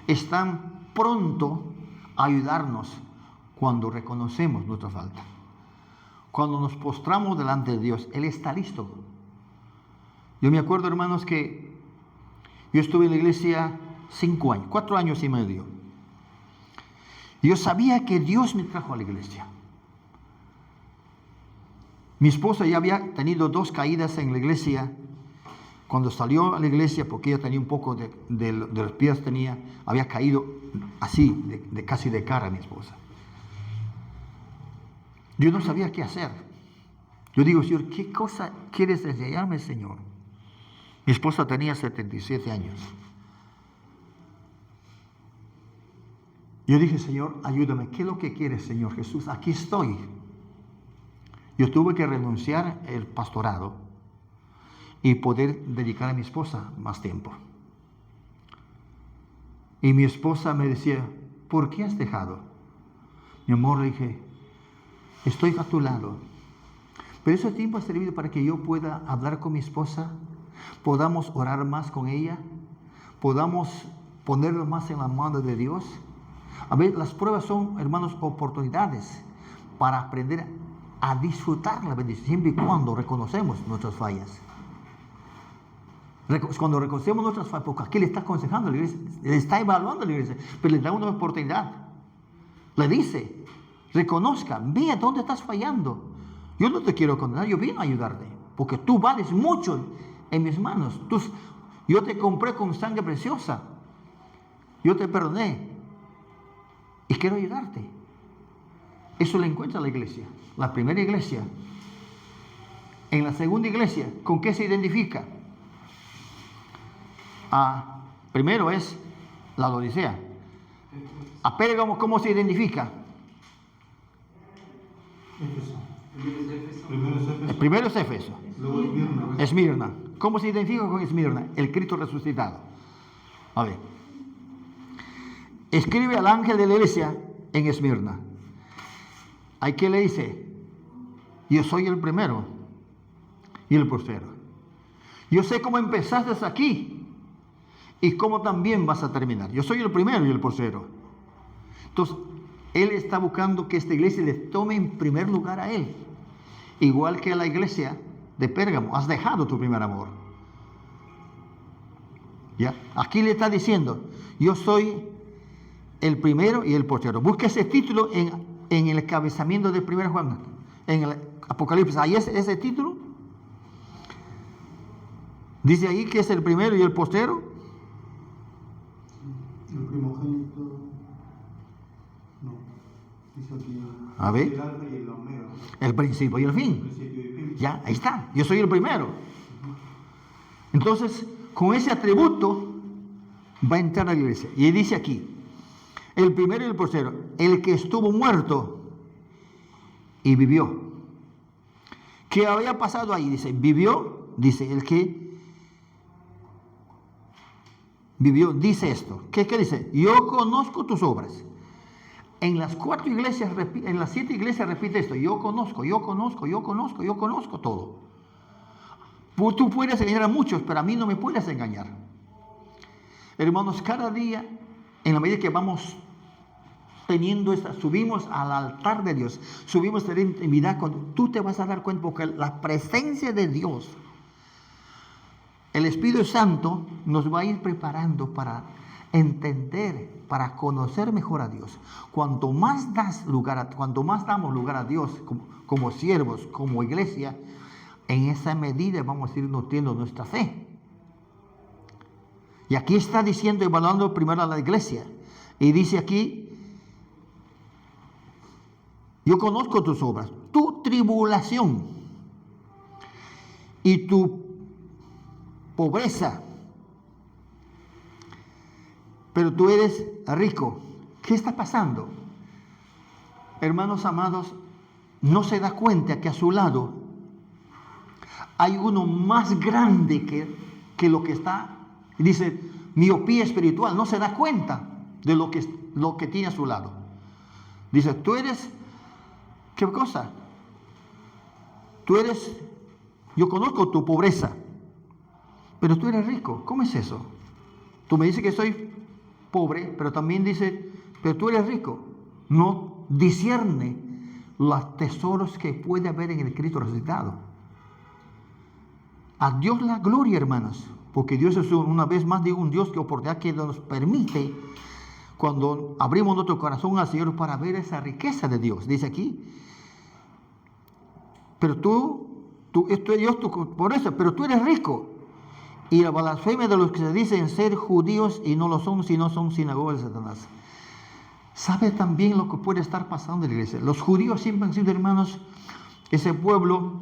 están pronto a ayudarnos cuando reconocemos nuestra falta. Cuando nos postramos delante de Dios, Él está listo. Yo me acuerdo, hermanos, que yo estuve en la iglesia 5 años, 4 años y medio. Yo sabía que Dios me trajo a la iglesia. Mi esposa ya había tenido 2 caídas en la iglesia. Cuando salió a la iglesia, porque ella tenía un poco de los pies, había caído así, casi de cara, mi esposa. Yo no sabía qué hacer. Yo digo, Señor, ¿qué cosa quieres enseñarme, Señor? Mi esposa tenía 77 años. Yo dije, Señor, ayúdame. ¿Qué es lo que quieres, Señor Jesús? Aquí estoy. Yo tuve que renunciar al pastorado y poder dedicar a mi esposa más tiempo. Y mi esposa me decía, ¿por qué has dejado? Mi amor, le dije, estoy a tu lado. Pero ese tiempo ha servido para que yo pueda hablar con mi esposa, podamos orar más con ella, podamos ponernos más en la mano de Dios. A ver, las pruebas son, hermanos, oportunidades para aprender a disfrutar la bendición, siempre y cuando reconocemos nuestras fallas. Cuando reconocemos nuestras fallas, porque aquí le está aconsejando a la iglesia, le está evaluando a la iglesia, pero le da una oportunidad. Le dice, reconozca, vea dónde estás fallando. Yo no te quiero condenar, yo vine a ayudarte, porque tú vales mucho en mis manos. Yo te compré con sangre preciosa, yo te perdoné y quiero ayudarte. Eso le encuentra la iglesia, la primera iglesia. En la segunda iglesia, ¿con qué se identifica? Primero es la Odisea. A Pérgamo, ¿cómo se identifica? Éfeso. El primero es Éfeso. Luego Esmirna. Esmirna. ¿Cómo se identifica con Esmirna? El Cristo resucitado. A ver. Escribe al ángel de la iglesia en Esmirna. ¿Hay qué le dice? Yo soy el primero y el postero. Yo sé cómo empezaste aquí y cómo también vas a terminar. Yo soy el primero y el postero. Entonces, él está buscando que esta iglesia le tome en primer lugar a él. Igual que a la iglesia de Pérgamo. Has dejado tu primer amor. ¿Ya? Aquí le está diciendo, yo soy el primero y el postero. Busca ese título en el encabezamiento de 1 Juan, en el Apocalipsis. Ahí es ese título. Dice ahí que es el primero y el postero. El primogénito. No. Dice aquí. A ver. El alfa y el omega. El principio y el fin. Principio y fin. Ya, ahí está. Yo soy el primero. Entonces, con ese atributo va a entrar a la iglesia. Y dice aquí, el primero y el postero, el que estuvo muerto y vivió. ¿Qué había pasado ahí? Dice, vivió, dice, el que vivió, dice esto. ¿Qué dice? Yo conozco tus obras. En las 4 iglesias, en las 7 iglesias repite esto. Yo conozco todo. Tú puedes engañar a muchos, pero a mí no me puedes engañar. Hermanos, cada día, en la medida que vamos teniendo subimos al altar de Dios, subimos a la intimidad, cuando tú te vas a dar cuenta, porque la presencia de Dios, el Espíritu Santo nos va a ir preparando para entender, para conocer mejor a Dios. Cuanto más damos lugar a Dios como siervos, como iglesia, en esa medida vamos a ir nutriendo nuestra fe. Y aquí está diciendo, evaluando primero a la iglesia, y dice aquí, yo conozco tus obras, tu tribulación y tu pobreza, pero tú eres rico. ¿Qué está pasando? Hermanos amados, no se da cuenta que a su lado hay uno más grande que lo que está, dice, miopía espiritual. No se da cuenta de lo que tiene a su lado. Dice, tú eres, ¿qué cosa? Yo conozco tu pobreza, pero tú eres rico. ¿Cómo es eso? Tú me dices que soy pobre, pero también dice, pero tú eres rico. No discierne los tesoros que puede haber en el Cristo resucitado. A Dios la gloria, hermanos, porque Dios es, una vez más digo, un Dios que oportunidad que nos permite, cuando abrimos nuestro corazón al Señor, para ver esa riqueza de Dios. Dice aquí, pero pero tú eres rico. Y la blasfemia de los que se dicen ser judíos y no lo son, sino son sinagogas de Satanás. ¿Sabe también lo que puede estar pasando en la iglesia? Los judíos siempre han sido, hermanos, ese pueblo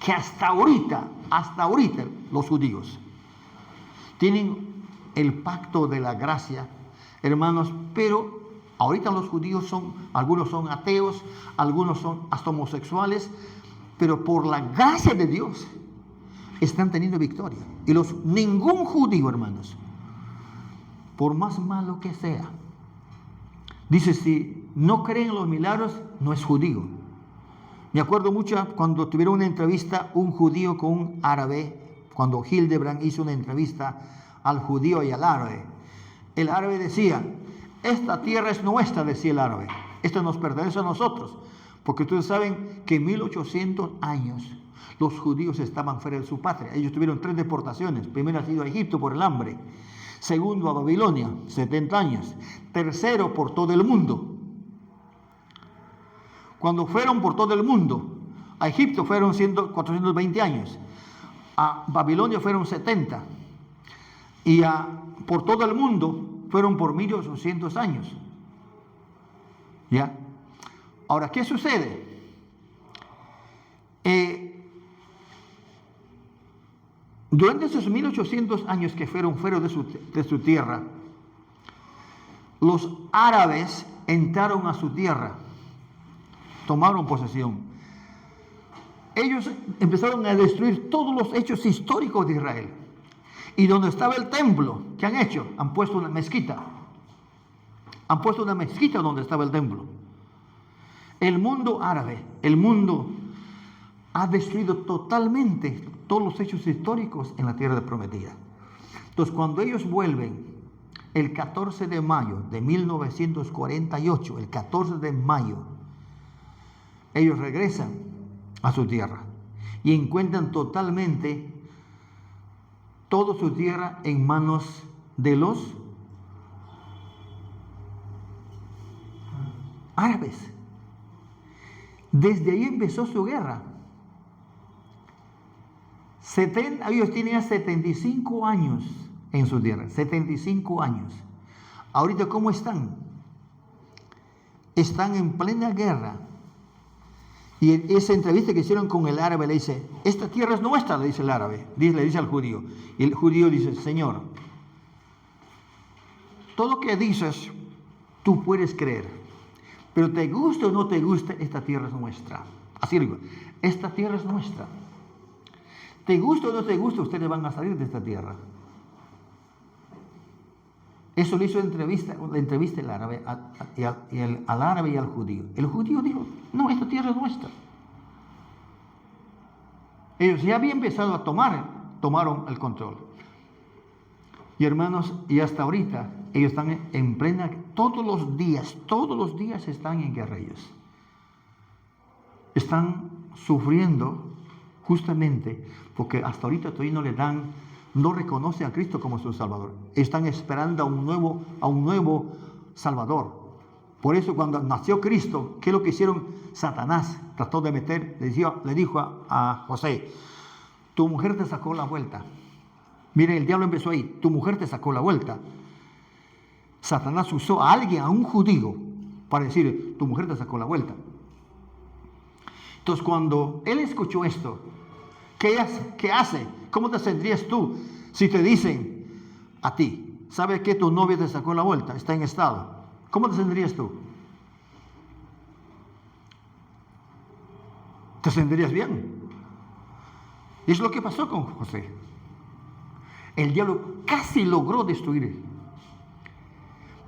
que hasta ahorita, los judíos tienen el pacto de la gracia, hermanos, pero Ahorita los judíos algunos son ateos, algunos son hasta homosexuales, pero por la gracia de Dios están teniendo victoria. Y ningún judío, hermanos, por más malo que sea, dice, si no creen en los milagros, no es judío. Me acuerdo mucho cuando tuvieron una entrevista un judío con un árabe, cuando Hildebrand hizo una entrevista al judío y al árabe. El árabe decía, esta tierra es nuestra, decía el árabe. Esto nos pertenece a nosotros. Porque ustedes saben que en 1800 años los judíos estaban fuera de su patria. Ellos tuvieron 3 deportaciones. Primero ha sido a Egipto por el hambre. Segundo a Babilonia, 70 años. Tercero por todo el mundo. Cuando fueron por todo el mundo, a Egipto fueron 420 años. A Babilonia fueron 70. Y por todo el mundo fueron por 1800 años. ¿Ya? Ahora, ¿qué sucede? Durante esos 1800 años que fueron fuera de su tierra, los árabes entraron a su tierra, tomaron posesión. Ellos empezaron a destruir todos los hechos históricos de Israel. Y donde estaba el templo, ¿qué han hecho? Han puesto una mezquita. Han puesto una mezquita donde estaba el templo. El mundo árabe, el mundo ha destruido totalmente todos los hechos históricos en la tierra prometida. Entonces, cuando ellos vuelven el 14 de mayo de 1948, el 14 de mayo, ellos regresan a su tierra y encuentran totalmente toda su tierra en manos de los árabes. Desde ahí empezó su guerra. Ellos tenían 75 años en su tierra, 75 años. Ahorita, ¿cómo están? Están en plena guerra. Y en esa entrevista que hicieron con el árabe le dice, esta tierra es nuestra, le dice el árabe, le dice al judío. Y el judío dice, Señor, todo lo que dices, tú puedes creer. Pero te guste o no te guste, esta tierra es nuestra. Así digo, esta tierra es nuestra. Te guste o no te guste, ustedes van a salir de esta tierra. Eso le hizo la entrevista el árabe al árabe y al judío. El judío dijo, no, esta tierra es nuestra. Ellos ya habían empezado a tomaron el control. Y hermanos, y hasta ahorita, ellos están en plena, todos los días están en guerra ellos. Están sufriendo justamente porque hasta ahorita todavía no reconocen a Cristo como su Salvador. Están esperando a un nuevo Salvador. Por eso cuando nació Cristo, ¿qué es lo que hicieron? Satanás trató de le dijo a José, tu mujer te sacó la vuelta. Miren, el diablo empezó ahí, tu mujer te sacó la vuelta. Satanás usó a alguien, a un judío, para decir, tu mujer te sacó la vuelta. Entonces cuando él escuchó esto, ¿qué hace? ¿Cómo te sentirías tú si te dicen a ti, sabes que tu novia te sacó la vuelta, está en estado? ¿Cómo te sentirías tú? ¿Te sentirías bien? Y es lo que pasó con José. El diablo casi logró destruir.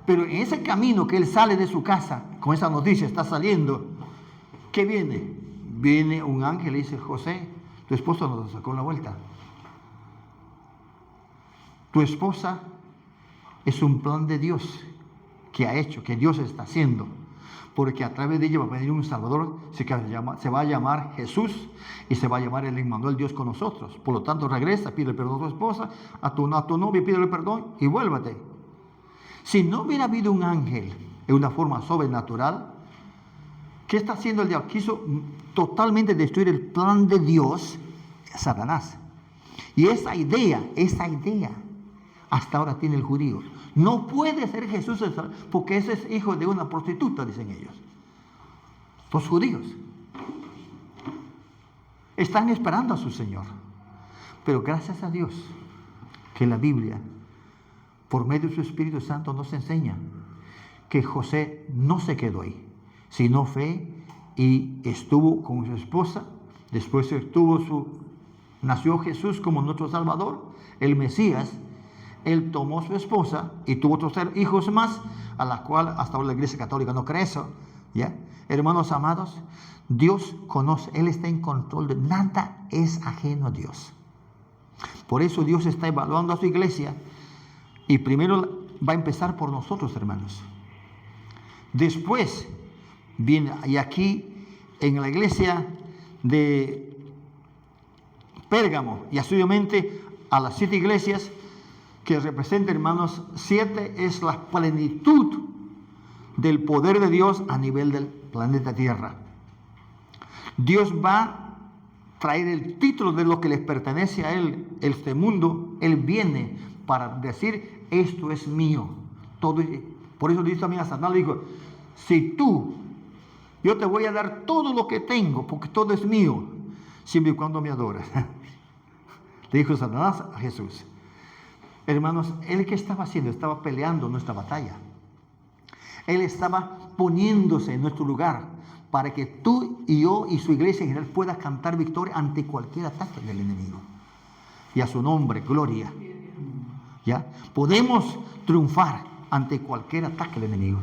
Pero en ese camino que él sale de su casa, con esa noticia, está saliendo, ¿qué viene? Viene un ángel y dice, José, tu esposa nos sacó la vuelta. Tu esposa es un plan de Dios que ha hecho, que Dios está haciendo. Porque a través de ella va a venir un Salvador, se va a llamar Jesús y se va a llamar el Emmanuel, Dios con nosotros. Por lo tanto, regresa, pide perdón a tu esposa, a tu novia, pídele perdón y vuélvete. Si no hubiera habido un ángel en una forma sobrenatural, ¿qué está haciendo el diablo? Quiso totalmente destruir el plan de Dios, Satanás. Y esa idea, hasta ahora tiene el judío. No puede ser Jesús porque ese es hijo de una prostituta, dicen ellos. Los judíos están esperando a su Señor. Pero gracias a Dios que la Biblia, por medio de su Espíritu Santo, nos enseña que José no se quedó ahí, sino fue y estuvo con su esposa. Después nació Jesús como nuestro Salvador, el Mesías. Él tomó su esposa y tuvo otros 3 hijos más, a la cual hasta ahora la Iglesia Católica no cree eso, ¿ya? Hermanos amados, Dios conoce, Él está en control de nada, es ajeno a Dios. Por eso Dios está evaluando a su iglesia y primero va a empezar por nosotros, hermanos. Después viene, y aquí en la iglesia de Pérgamo, y así a las 7 iglesias que representan, hermanos, 7 es la plenitud del poder de Dios a nivel del planeta Tierra. Dios va a traer el título de lo que les pertenece a Él, este mundo. Él viene para decir, esto es mío. Todo, por eso dice también a Satanás, le dijo, yo te voy a dar todo lo que tengo, porque todo es mío, siempre y cuando me adoras. Le dijo Satanás a Jesús. Hermanos, ¿él qué estaba haciendo? Estaba peleando nuestra batalla. Él estaba poniéndose en nuestro lugar para que tú y yo y su iglesia en general pueda cantar victoria ante cualquier ataque del enemigo. Y a su nombre, gloria. ¿Ya? Podemos triunfar ante cualquier ataque del enemigo.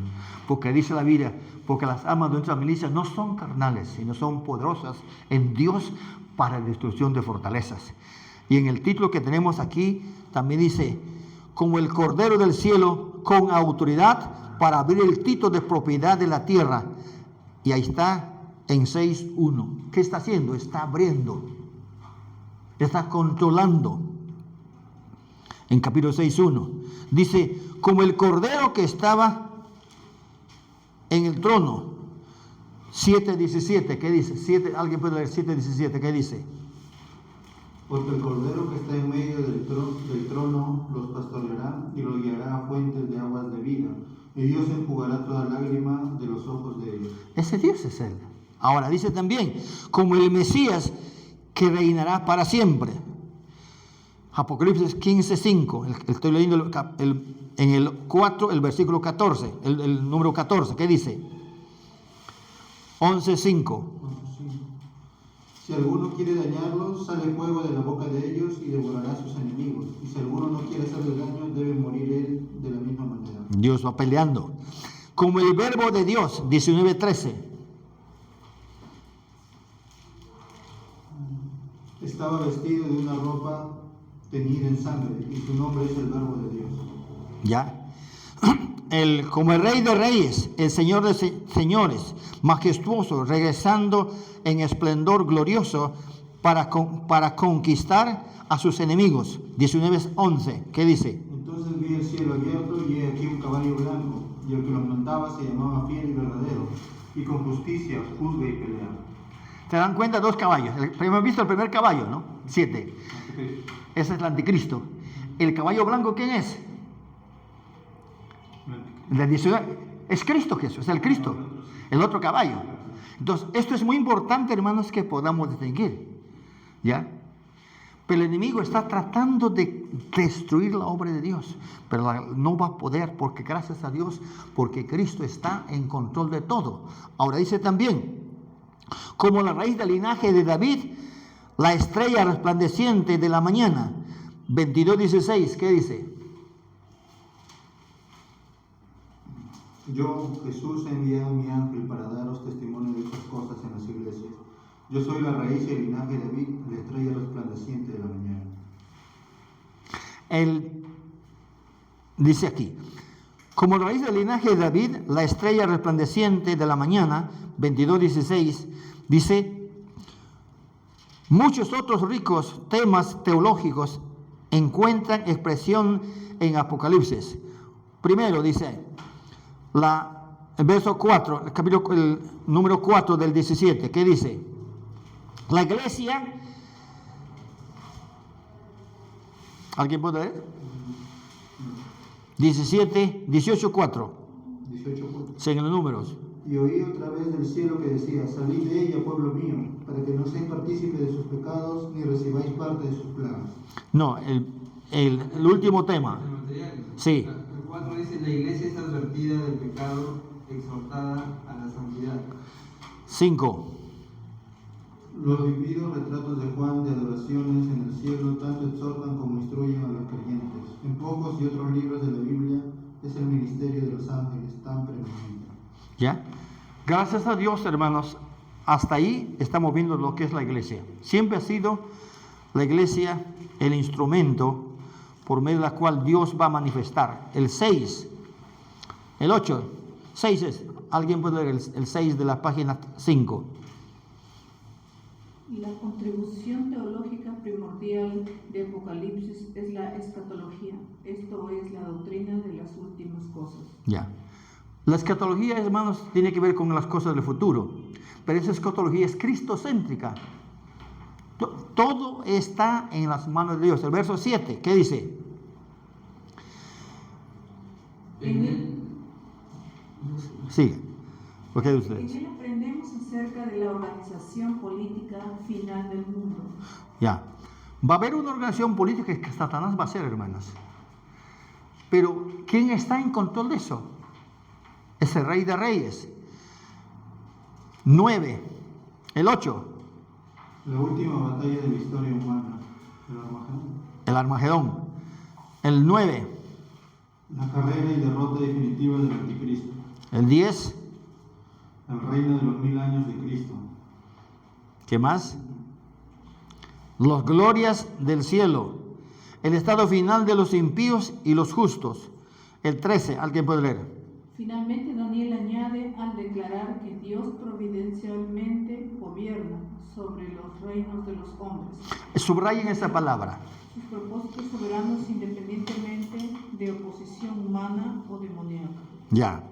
Porque dice la Biblia, porque las armas de nuestra milicia no son carnales, sino son poderosas en Dios para la destrucción de fortalezas. Y en el título que tenemos aquí también dice, como el Cordero del cielo, con autoridad para abrir el título de propiedad de la tierra. Y ahí está en 6.1. ¿Qué está haciendo? Está abriendo. Está controlando. En capítulo 6.1. Dice, como el Cordero que estaba en el trono. 7.17. ¿Qué dice? ¿Alguien puede leer 7.17? ¿Qué dice? Porque el Cordero que está en medio del trono los pastoreará y los guiará a fuentes de aguas de vida. Y Dios enjugará toda lágrima de los ojos de ellos. Ese Dios es Él. Ahora dice también, como el Mesías que reinará para siempre. Apocalipsis 15.5. Estoy leyendo en el 4, el versículo 14, el número 14. ¿Qué dice? 11.5. Si alguno quiere dañarlos, sale fuego de la boca de ellos y devorará a sus enemigos. Y si alguno no quiere hacerle daño, debe morir él de la misma manera. Dios va peleando. Como el verbo de Dios, 19:13. Estaba vestido de una ropa teñida en sangre, y su nombre es el verbo de Dios. Ya. Como el Rey de Reyes, el Señor de Señores, majestuoso, regresando en esplendor glorioso para conquistar a sus enemigos. 19:11. ¿Qué dice? Entonces vi el cielo abierto y he aquí un caballo blanco, y el que lo montaba se llamaba Fiel y Verdadero, y con justicia juzga y pelea. ¿Se dan cuenta? 2 caballos. Hemos visto el primer caballo, ¿no? 7. Ese es el anticristo. ¿El caballo blanco quién es? Es Cristo Jesús, es el Cristo, el otro caballo. Entonces, esto es muy importante, hermanos, que podamos distinguir, ¿ya? Pero el enemigo está tratando de destruir la obra de Dios, pero no va a poder, porque gracias a Dios, porque Cristo está en control de todo. Ahora dice también, como la raíz del linaje de David, la estrella resplandeciente de la mañana. 22:16, ¿qué dice? Yo, Jesús, he enviado a mi ángel para daros testimonio de estas cosas en las iglesias. Yo soy la raíz y el linaje de David, la estrella resplandeciente de la mañana. Él dice aquí, como raíz del linaje de David, la estrella resplandeciente de la mañana, 22:16, dice, muchos otros ricos temas teológicos encuentran expresión en Apocalipsis. Primero dice, el verso 4, el número 4 del 17, ¿qué dice? La iglesia, ¿alguien puede leer? 18:4. 18:4. Sí, en los números. Y oí otra vez del cielo que decía, salid de ella, pueblo mío, para que no seáis partícipe de sus pecados, ni recibáis parte de sus plagas. No, el último tema. Sí. El 4 dice dice, la iglesia es advertida del pecado, exhortada a la santidad. 5. Los vividos retratos de Juan de adoraciones en el cielo tanto exhortan como instruyen a los creyentes. En pocos y otros libros de la Biblia es el ministerio de los ángeles tan preeminente. ¿Ya? Gracias a Dios, hermanos, hasta ahí estamos viendo lo que es la iglesia. Siempre ha sido la iglesia el instrumento por medio de la cual Dios va a manifestar. El 6, el 8, 6 es, alguien puede leer el 6 de la página 5. La contribución teológica primordial de Apocalipsis es la escatología, esto es la doctrina de las últimas cosas. Ya. La escatología, hermanos, tiene que ver con las cosas del futuro, pero esa escatología es cristocéntrica. Todo está en las manos de Dios. El verso 7, ¿qué dice? Sigue. ¿Por qué de ustedes? En él aprendemos acerca de la organización política final del mundo. Ya. Va a haber una organización política que Satanás va a hacer, hermanos. Pero, ¿quién está en control de eso? Es el Rey de Reyes. 9. El 8. La última batalla de la historia humana, el Armagedón. El Armagedón. El 9. La carrera y derrota definitiva del anticristo. El 10. El reino de los 1000 años de Cristo. ¿Qué más? Las glorias del cielo. El estado final de los impíos y los justos. El 13. ¿Alguien puede leer? Finalmente, Daniel añade al declarar que Dios providencialmente gobierna sobre los reinos de los hombres. Subrayen esa palabra. Sus propósitos soberanos independientemente de oposición humana o demoníaca. Ya.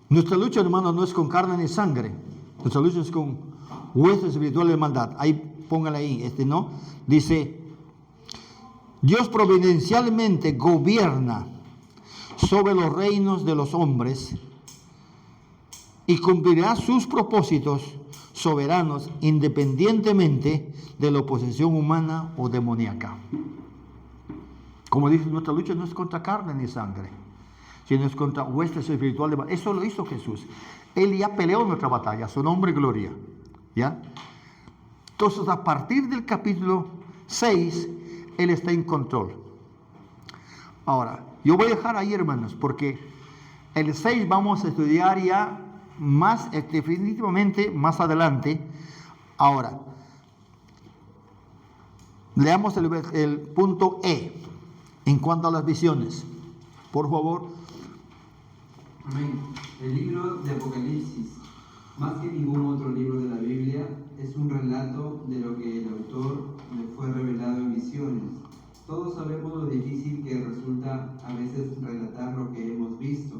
Nuestra lucha, hermanos, no es con carne ni sangre. Nuestra lucha es con huestes espirituales de maldad. Ahí, póngale ahí, ¿no? Dice, Dios providencialmente gobierna sobre los reinos de los hombres y cumplirá sus propósitos soberanos independientemente de la oposición humana o demoníaca. Como dice, nuestra lucha no es contra carne ni sangre, sino es contra huestes espirituales. Eso lo hizo Jesús. Él ya peleó nuestra batalla, su nombre y gloria. ¿Ya? Entonces, a partir del capítulo 6, Él está en control. Ahora, yo voy a dejar ahí, hermanos, porque el 6 vamos a estudiar ya más definitivamente más adelante. Ahora, leamos el punto E en cuanto a las visiones. Por favor. Amén. El libro de Apocalipsis, más que ningún otro libro de la Biblia, es un relato de lo que el autor le fue revelado en visiones. Todos sabemos lo difícil que resulta a veces relatar lo que hemos visto,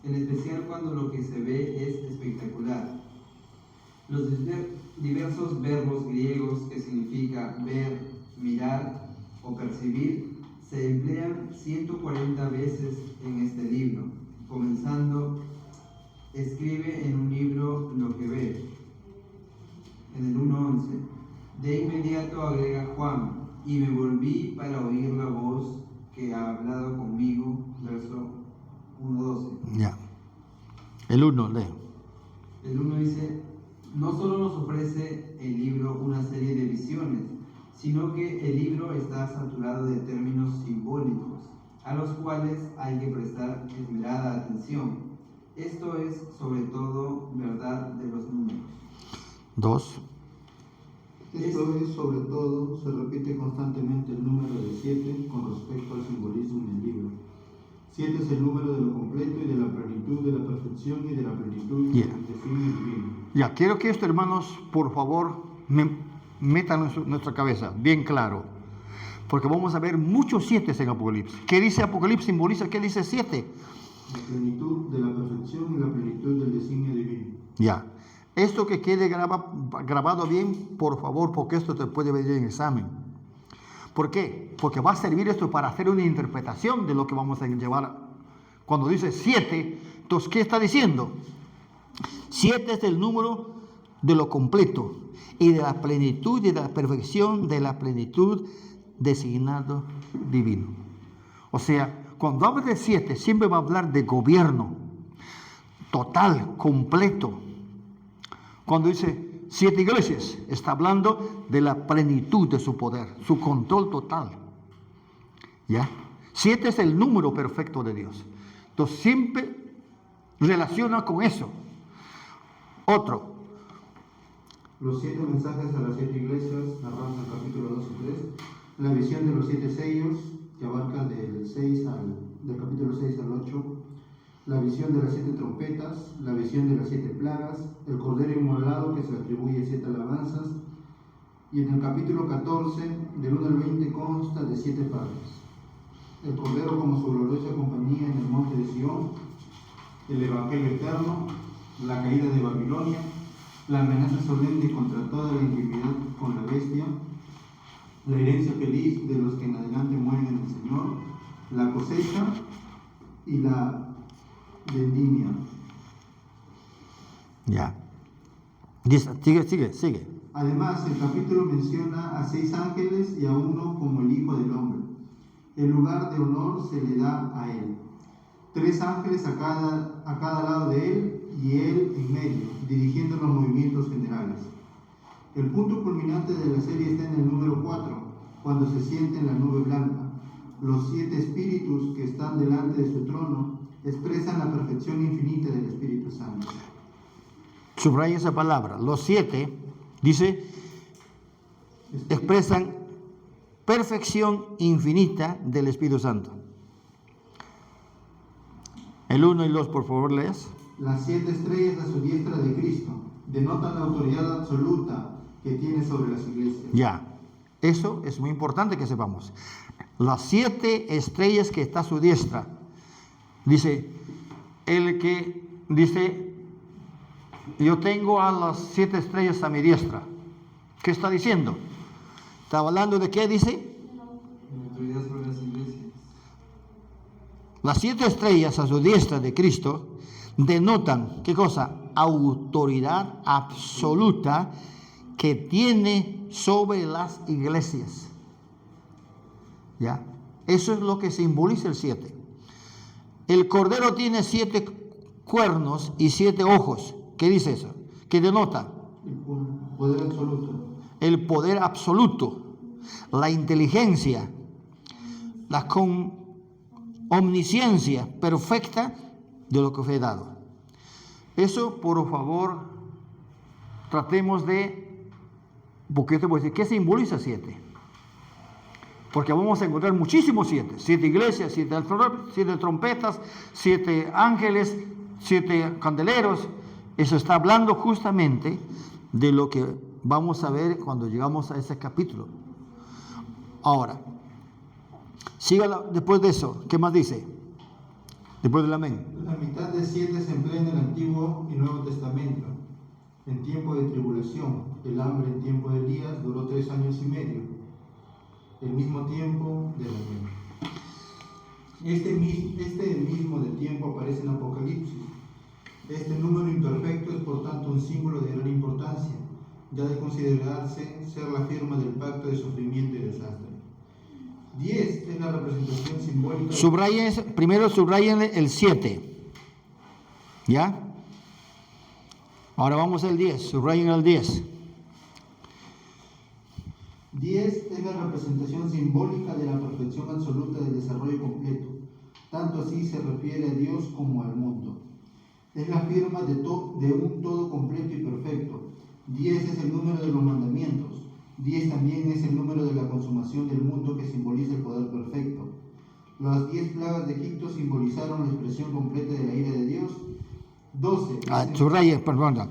en especial cuando lo que se ve es espectacular. Los diversos verbos griegos que significa ver, mirar o percibir se emplean 140 veces en este libro, comenzando, escribe en un libro lo que ve. En el 1:11, de inmediato agrega Juan, y me volví para oír la voz que ha hablado conmigo, verso 1:12. Ya. El 1, lee. El 1 dice, no solo nos ofrece el libro una serie de visiones, sino que el libro está saturado de términos simbólicos, a los cuales hay que prestar esmerada atención. Esto es, sobre todo, verdad de los números. 2. Esto es, sobre todo, se repite constantemente el número de 7 con respecto al simbolismo en el libro. 7 es el número de lo completo y de la plenitud, de la perfección y de la plenitud del fin divino. Ya, quiero que esto, hermanos, por favor, metan en nuestra cabeza, bien claro. Porque vamos a ver muchos 7 en Apocalipsis. ¿Qué dice Apocalipsis? Simboliza, ¿qué dice 7? La plenitud de la perfección y la plenitud del designio divino. Ya. Esto que quede grabado bien, por favor, porque esto te puede venir en examen. ¿Por qué? Porque va a servir esto para hacer una interpretación de lo que vamos a llevar. Cuando dice 7, entonces, ¿qué está diciendo? 7 es el número de lo completo y de la plenitud y de la perfección de la plenitud designado divino. O sea, cuando habla de 7, siempre va a hablar de gobierno total, completo. Cuando dice 7 iglesias, está hablando de la plenitud de su poder, su control total. ¿Ya? 7 es el número perfecto de Dios. Entonces siempre relaciona con eso. Otro. Los 7 mensajes a las 7 iglesias, narrados en el capítulo 2 y 3. La visión de los 7 sellos, que abarca del capítulo 6 al 8. La visión de las 7 trompetas, la visión de las 7 plagas, el cordero inmolado que se le atribuye 7 alabanzas, y en el capítulo 14, del 1 al 20, consta de 7 partes. El cordero como su gloriosa compañía en el monte de Sion, el evangelio eterno, la caída de Babilonia, la amenaza solemne contra toda la intimidad con la bestia, la herencia feliz de los que en adelante mueren en el Señor, la cosecha y la vendimia. Ya. Sigue. Además, el capítulo menciona a 6 ángeles y a uno como el Hijo del Hombre. El lugar de honor se le da a él. 3 ángeles a cada lado de él y él en medio, dirigiendo los movimientos generales. El punto culminante de la serie está en el número 4, cuando se siente en la nube blanca. Los 7 espíritus que están delante de su trono expresan la perfección infinita del Espíritu Santo. Subraya esa palabra. Los 7, dice, expresan perfección infinita del Espíritu Santo. El 1 y 2, por favor, leas. Las 7 estrellas a su diestra de Cristo denotan la autoridad absoluta que tiene sobre las iglesias. Ya, eso es muy importante que sepamos. Las 7 estrellas que está a su diestra. Dice, el que dice, yo tengo a las 7 estrellas a mi diestra. ¿Qué está diciendo? ¿Está hablando de qué dice? La autoridad sobre las iglesias. Las 7 estrellas a su diestra de Cristo denotan, ¿qué cosa? Autoridad absoluta que tiene sobre las iglesias. ¿Ya? Eso es lo que simboliza el 7. El cordero tiene 7 cuernos y 7 ojos. ¿Qué dice eso? ¿Qué denota? El poder absoluto. El poder absoluto, la inteligencia, la omnisciencia perfecta de lo que fue dado. Eso, por favor, tratemos de, porque te voy a decir, ¿qué simboliza 7? Porque vamos a encontrar muchísimos 7. 7 iglesias, 7 trompetas, 7 ángeles, 7 candeleros. Eso está hablando justamente de lo que vamos a ver cuando llegamos a ese capítulo. Ahora, siga después de eso. ¿Qué más dice? Después del amén. La mitad de 7 se emplea en el Antiguo y Nuevo Testamento, en tiempo de tribulación. El hambre en tiempo de Elías duró 3 años y medio. El mismo tiempo de la guerra. Este mismo de tiempo aparece en Apocalipsis. Este número imperfecto es por tanto un símbolo de gran importancia, ya de considerarse ser la firma del pacto de sufrimiento y desastre. 10 es la representación simbólica. Primero subrayen el 7. ¿Ya? Ahora vamos al 10. Subrayen el 10. 10 es la representación simbólica de la perfección absoluta del desarrollo completo. Tanto así se refiere a Dios como al mundo. Es la firma de un todo completo y perfecto. 10 es el número de los mandamientos. 10 también es el número de la consumación del mundo que simboliza el poder perfecto. Las 10 plagas de Egipto simbolizaron la expresión completa de la ira de Dios. 12. Perdón.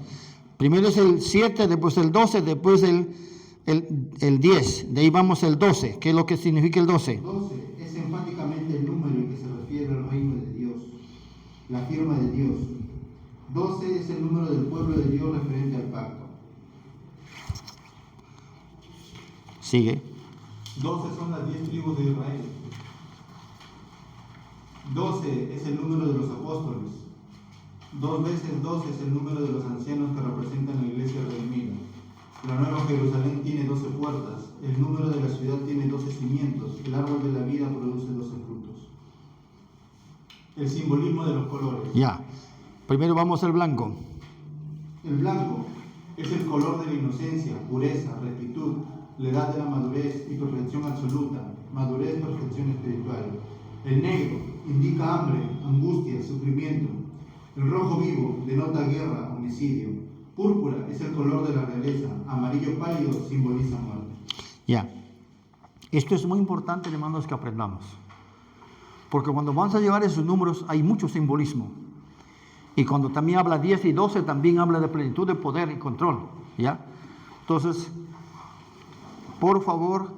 Primero es el 7, después el 12, después el 10. De ahí vamos el 12. ¿Qué es lo que significa el 12? 12 es enfáticamente el número en que se refiere al reino de Dios, la firma de Dios. 12 es el número del pueblo de Dios referente al pacto. Sigue. 12 son las 10 tribus de Israel. 12 es el número de los apóstoles. 2 veces 12 es el número de los ancianos que representan la iglesia redimida. La Nueva Jerusalén tiene 12 puertas. El número de la ciudad tiene 12 cimientos. El árbol de la vida produce 12 frutos. El simbolismo de los colores. Ya. Primero vamos al blanco. El blanco es el color de la inocencia, pureza, rectitud, la edad de la madurez y perfección absoluta, madurez, perfección espiritual. El negro indica hambre, angustia, sufrimiento. El rojo vivo denota guerra, homicidio. Púrpura es el color de la realeza, amarillo pálido simboliza muerte. Ya. Esto es muy importante, hermanos, que aprendamos. Porque cuando vamos a llevar esos números hay mucho simbolismo. Y cuando también habla 10 y 12, también habla de plenitud de poder y control. ¿Ya? Entonces, por favor,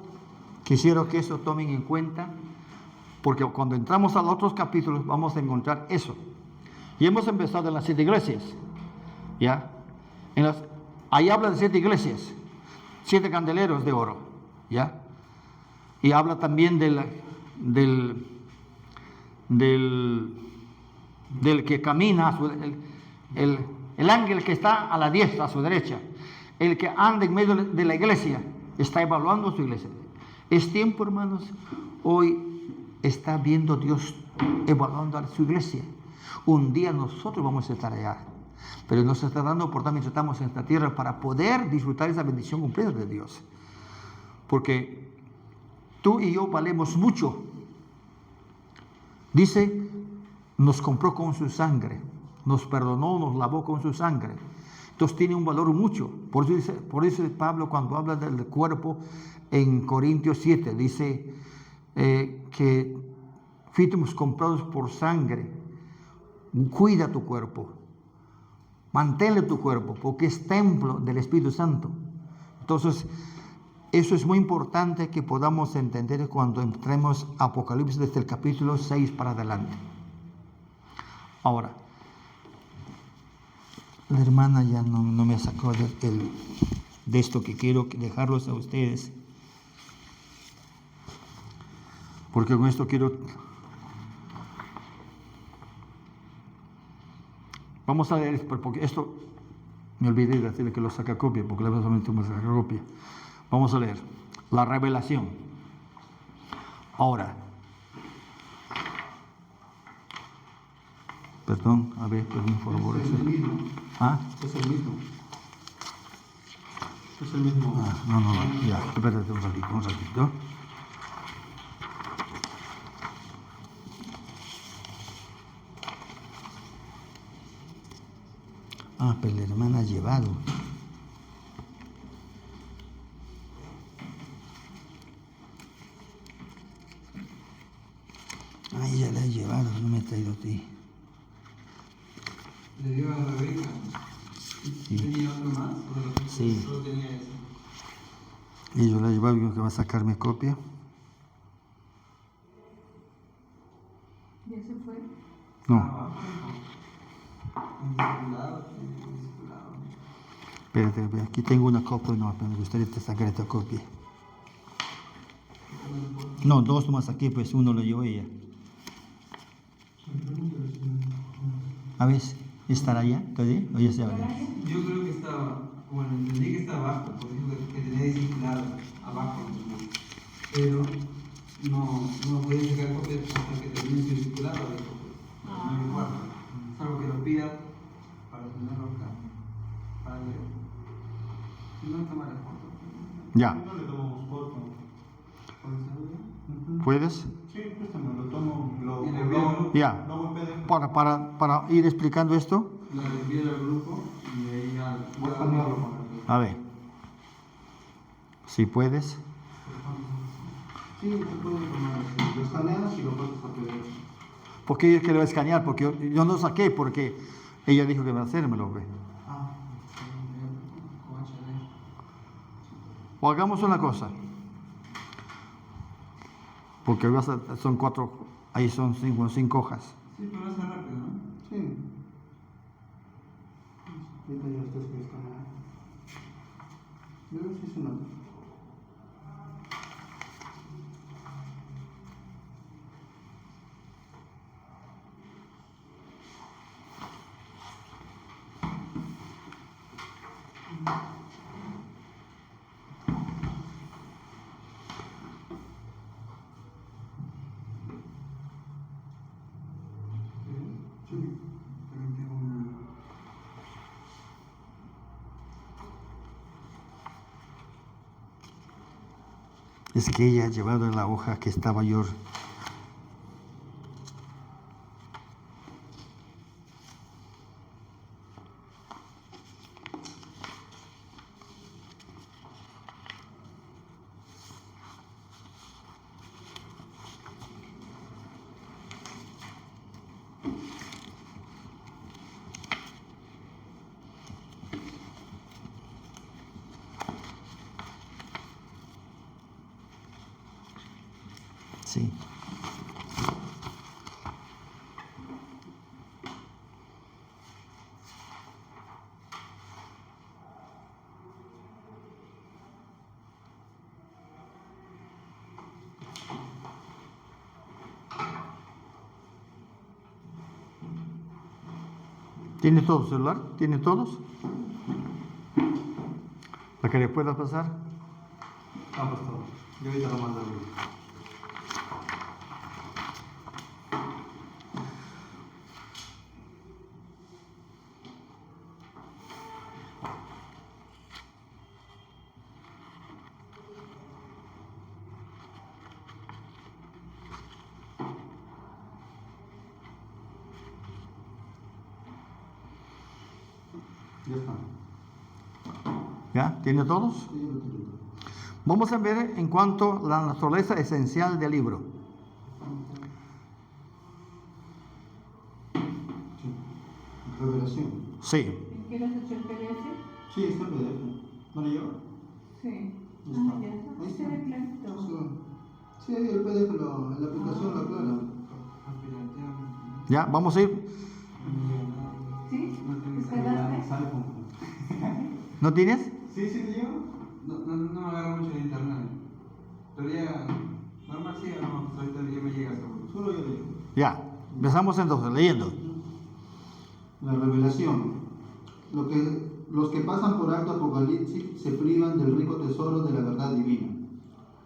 quisiera que eso tomen en cuenta, porque cuando entramos a los otros capítulos vamos a encontrar eso. Y hemos empezado en las 7 iglesias. ¿Ya? Ahí habla de 7 iglesias, 7 candeleros de oro. ¿Ya? Y habla también del que camina, el ángel que está a la diestra, a su derecha, el que anda en medio de la iglesia, está evaluando su iglesia. Es tiempo, hermanos, hoy está viendo Dios evaluando a su iglesia. Un día nosotros vamos a estar allá, pero nos está dando oportunidad mientras estamos en esta tierra para poder disfrutar esa bendición completa de Dios. Porque tú y yo valemos mucho. Dice, nos compró con su sangre, nos perdonó, nos lavó con su sangre. Entonces tiene un valor mucho. Por eso Pablo, cuando habla del cuerpo en Corintios 7, dice que fuimos comprados por sangre. Cuida tu cuerpo, manténle tu cuerpo, porque es templo del Espíritu Santo. Entonces, eso es muy importante que podamos entender cuando entremos a Apocalipsis desde el capítulo 6 para adelante. Ahora, la hermana ya no me sacó de esto que quiero dejarlos a ustedes, porque con esto quiero... Vamos a leer, porque esto me olvidé de decirle que lo saca copia, porque le solamente me saca copia. Vamos a leer la revelación. Ahora, perdón, a ver, por favor. Es el mismo. ¿Ah? Es el mismo. Es el mismo. Ah, no, ya, espérate un ratito. Ah, pero la hermana ha llevado. Ah, ella la ha llevado, no me ha traído a ti. ¿Le dio a Rebeca? Sí. ¿Tenía otro más? Sí. Solo tenía eso. Y yo la he llevado, digo que va a sacarme copia. ¿Ya se fue? No, espérate, aquí tengo una copia, no, pero me gustaría sacar esta copia. No, 2 nomás aquí, pues 1 lo llevó ella. A ver, ¿estará allá todavía? ¿O ya se abre? Yo creo que estaba, bueno, entendí que estaba abajo, porque dijo que tenía discipulado abajo, pero no podía sacar copias hasta que termine su discipulado, no me importa, salvo que lo pida para tenerlo acá, para leer. Si no, toma la foto. Ya, No le tomamos foto. ¿puedes? Sí, préstame, lo tomo, Y le envío. Ya, lo hago en PDF. para ir explicando esto, Lo envío al grupo y de ahí ya Voy a escanearlo con el... a ver, si puedes. Sí, te puedo tomar así. Lo escaneas y lo pasas a PDF. ¿Por qué es que lo va a escanear? Porque yo no saqué, porque ella dijo que va a hacérmelo, ve. Ah, O hagamos una cosa, porque son 4, ahí son 5 hojas. Sí, pero va a ser rápido, ¿no? sí. Ahorita ya ustedes que escanear. Yo creo que sí es una... Es que ella ha llevado en la hoja que estaba yo. Sí. ¿Tiene todo el celular? ¿Tiene todos? ¿Para que le pueda pasar? Ah, pastor. Yo ahorita lo mando. Ya está. ¿Ya? ¿Tiene todos? Sí, yo lo tengo. Vamos a ver en cuanto a la naturaleza esencial del libro. Sí. Revelación. Sí. ¿Quieres echar PDF? Sí, está en PDF. ¿No le lleva? Sí. Ya Ah, está. ya. Ahí Se está. ve clarito. Sí, ahí el PDF, la aplicación lo aclara. ¿Ya? Vamos a ir. ¿Sí? No tengo ¿Descargaste? Sale con... ¿No tienes? Sí, sí, le lleva. No me agarra mucho el internet. Todavía, normal sí o no, ahorita ya me llega seguro. Solo yo le llevo. Ya. Empezamos entonces leyendo. La revelación. Los que pasan por alto Apocalipsis se privan del rico tesoro de la verdad divina.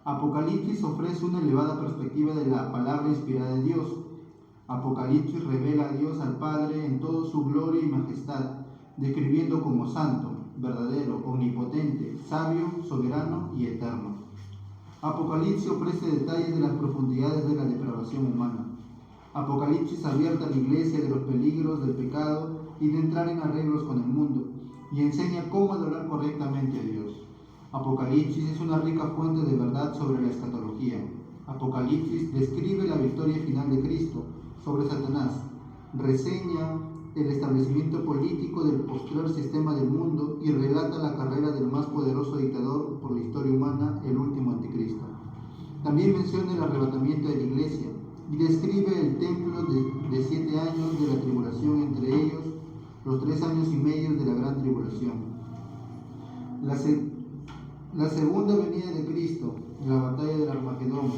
Apocalipsis ofrece una elevada perspectiva de la palabra inspirada de Dios. Apocalipsis revela a Dios al Padre en toda su gloria y majestad, describiendo como santo, verdadero, omnipotente, sabio, soberano y eterno. Apocalipsis ofrece detalles de las profundidades de la depravación humana. Apocalipsis advierte a la iglesia de los peligros del pecado y de entrar en arreglos con el mundo, y enseña cómo adorar correctamente a Dios. Apocalipsis es una rica fuente de verdad sobre la escatología. Apocalipsis describe la victoria final de Cristo sobre Satanás, reseña el establecimiento político del postrer sistema del mundo y relata la carrera del más poderoso dictador por la historia humana, el último anticristo. También menciona el arrebatamiento de la iglesia y describe el templo de 7 años de la tribulación, entre ellos los 3 años y medio de la gran tribulación. La segunda venida de Cristo, la batalla del Armagedón,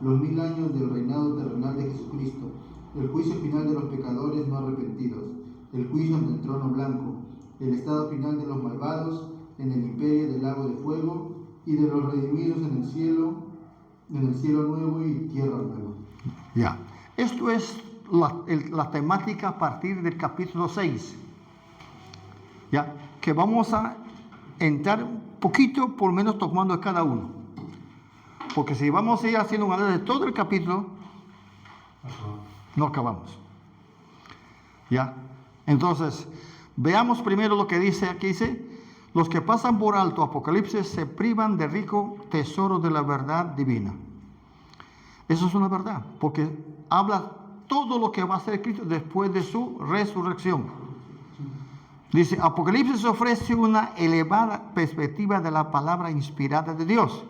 los 1000 años del reinado terrenal de Jesucristo, el juicio final de los pecadores no arrepentidos, el juicio ante el trono blanco, el estado final de los malvados en el imperio del lago de fuego y de los redimidos en el cielo nuevo y tierra nueva. Ya. Esto es la temática a partir del capítulo 6. Ya. Que vamos a entrar un poquito, por lo menos tomando cada uno. Porque si vamos a ir haciendo un análisis de todo el capítulo, no acabamos. ¿Ya? Entonces, veamos primero lo que dice aquí. Dice, los que pasan por alto Apocalipsis se privan del rico tesoro de la verdad divina. Eso es una verdad, porque habla todo lo que va a hacer Cristo después de su resurrección. Dice, Apocalipsis ofrece una elevada perspectiva de la palabra inspirada de Dios.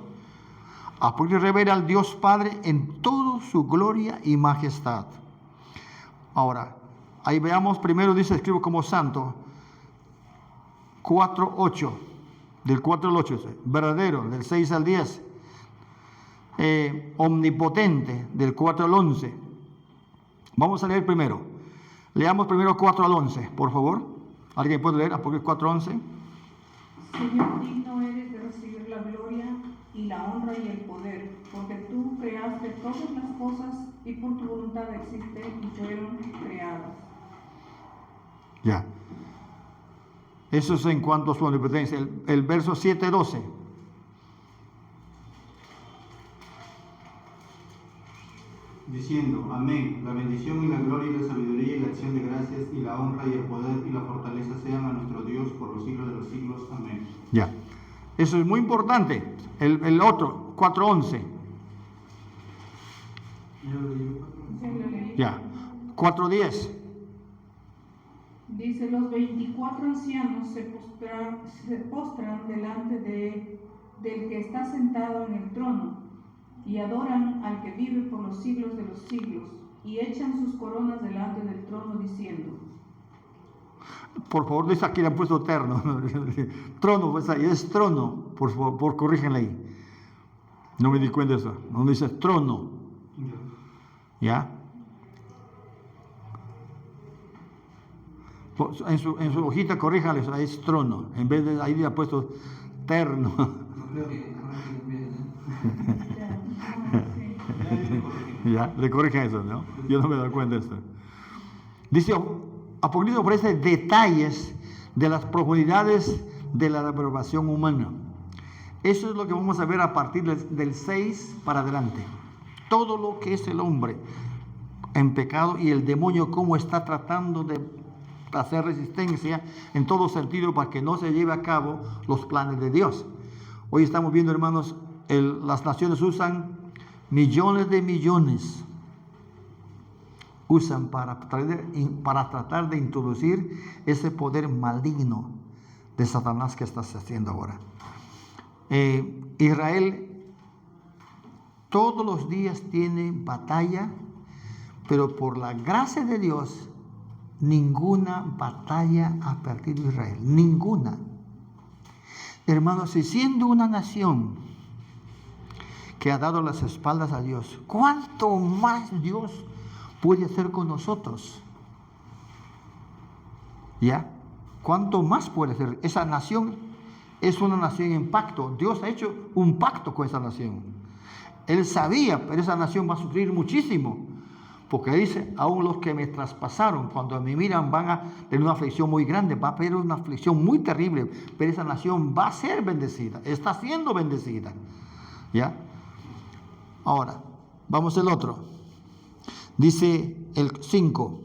Apocalipsis revela al Dios Padre en toda su gloria y majestad. Ahora, ahí veamos, primero dice, escribo como santo, 4:8, del 4 al 8, dice, verdadero, del 6 al 10, omnipotente, del 4 al 11. Vamos a leer primero. Leamos primero 4 al 11, por favor. ¿Alguien puede leer Apocalipsis 4:11? Señor, digno eres de recibir la gloria y la honra y el poder, porque tú creaste todas las cosas y por tu voluntad existen y fueron creadas. Ya. Eso es en cuanto a su omnipotencia. El verso 7:12. diciendo, amén, la bendición y la gloria y la sabiduría y la acción de gracias y la honra y el poder y la fortaleza sean a nuestro Dios por los siglos de los siglos, amén. Ya, eso es muy importante. El otro, 4:11. Ya, 4:10. Dice, los 24 ancianos se postran delante del que está sentado en el trono y adoran al que vive por los siglos de los siglos y echan sus coronas delante del trono diciendo. Por favor, dice aquí le han puesto terno. Trono, pues ahí es trono. Por favor, corrígenle ahí. No me di cuenta de eso. No dice trono. ¿Ya? En su hojita corríjanle, ahí es trono. En vez de ahí le ha puesto terno. No creo que bien, Ya, le corrigen eso, ¿no? Yo no me doy cuenta de esto. Dice, Apocalipsis ofrece detalles de las profundidades de la reprobación humana. Eso es lo que vamos a ver a partir del 6 para adelante. Todo lo que es el hombre en pecado y el demonio cómo está tratando de hacer resistencia en todo sentido para que no se lleve a cabo los planes de Dios. Hoy estamos viendo, hermanos, las naciones usan millones de millones usan para tratar de introducir ese poder maligno de Satanás que está haciendo ahora. Israel todos los días tiene batalla, pero por la gracia de Dios ninguna batalla ha perdido Israel, ninguna. Hermanos, si siendo una nación que ha dado las espaldas a Dios, ¿cuánto más Dios puede hacer con nosotros? ¿Ya? ¿Cuánto más puede hacer? Esa nación es una nación en pacto. Dios ha hecho un pacto con esa nación. Él sabía, pero esa nación va a sufrir muchísimo. Porque dice, aún los que me traspasaron, cuando me miran van a tener una aflicción muy grande, va a haber una aflicción muy terrible, pero esa nación va a ser bendecida, está siendo bendecida. ¿Ya? Ahora, vamos al otro. Dice el 5.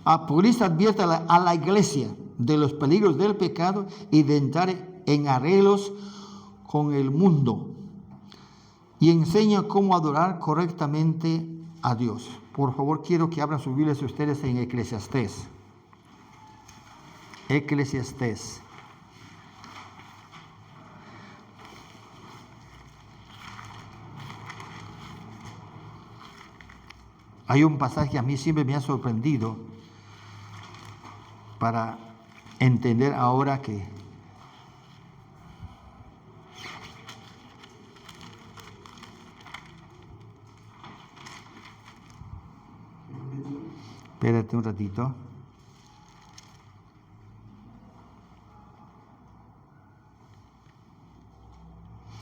Apocalipsis advierte a la iglesia de los peligros del pecado y de entrar en arreglos con el mundo. Y enseña cómo adorar correctamente a Dios. Por favor, quiero que abran sus Biblias ustedes en Eclesiastés. Eclesiastés. Hay un pasaje que a mí siempre me ha sorprendido para entender ahora que espérate un ratito.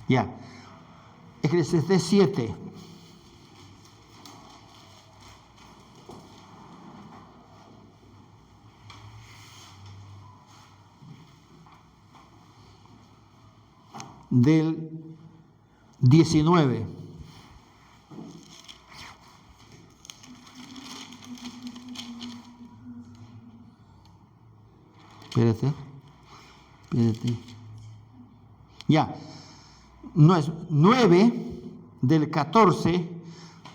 Ya. Eclesiastés 7. Del 19. Espérate. Ya. No es 9 del 14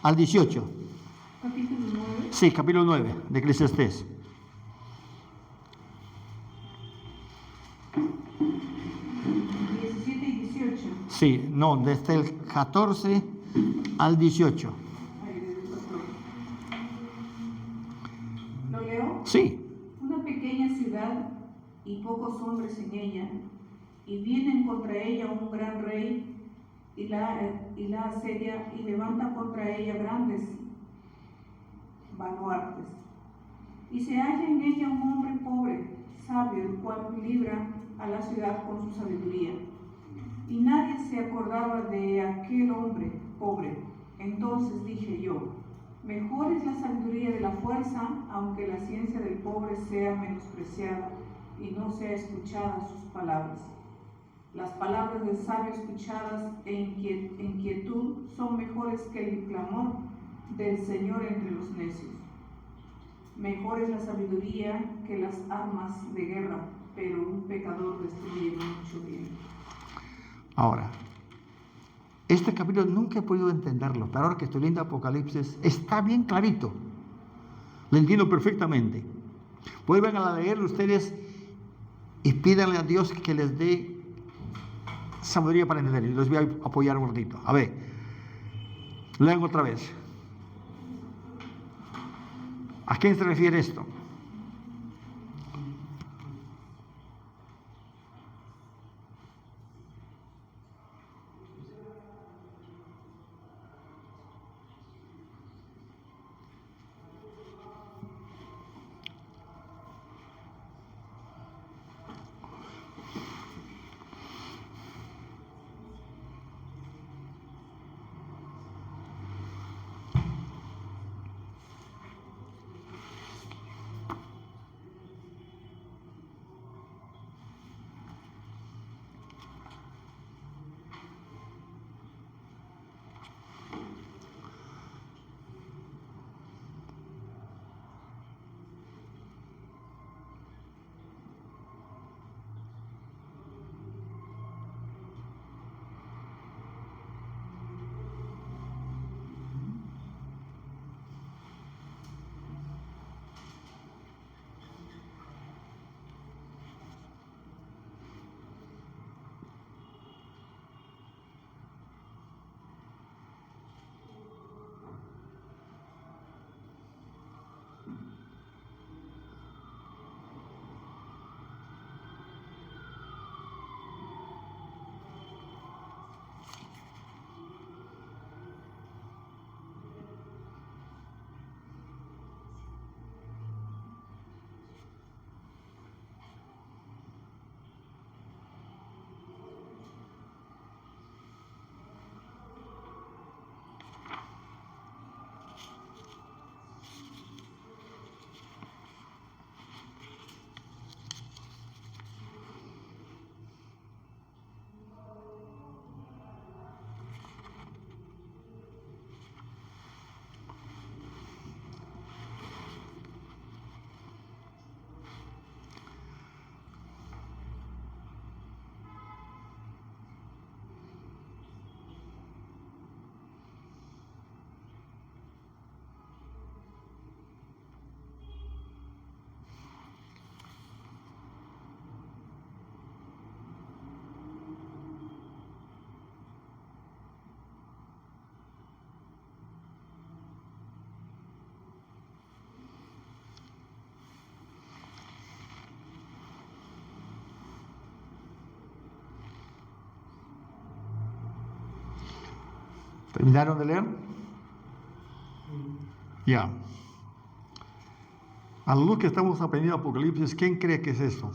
al 18. Capítulo 9. Sí, capítulo 9 de Eclesiastés. 17 y 18. Sí, no, desde el 14 al 18. ¿Lo leo? Sí. Una pequeña ciudad y pocos hombres en ella, y vienen contra ella un gran rey y la asedia y levanta contra ella grandes baluartes. Y se halla en ella un hombre pobre, sabio, el cual libra a la ciudad con su sabiduría. Y nadie se acordaba de aquel hombre pobre. Entonces dije yo, mejor es la sabiduría de la fuerza, aunque la ciencia del pobre sea menospreciada y no sea escuchada sus palabras. Las palabras del sabio escuchadas en quietud son mejores que el clamor del Señor entre los necios. Mejor es la sabiduría que las armas de guerra, pero un pecador destruye mucho bien. Ahora, este capítulo nunca he podido entenderlo, pero ahora que estoy leyendo Apocalipsis, está bien clarito. Lo entiendo perfectamente. Vuelvan a leerlo ustedes y pídanle a Dios que les dé sabiduría para entender. Y les voy a apoyar un ratito. A ver, lean otra vez. ¿A quién se refiere esto? ¿Terminaron de leer? Ya. A la luz que estamos aprendiendo Apocalipsis, ¿quién cree que es esto?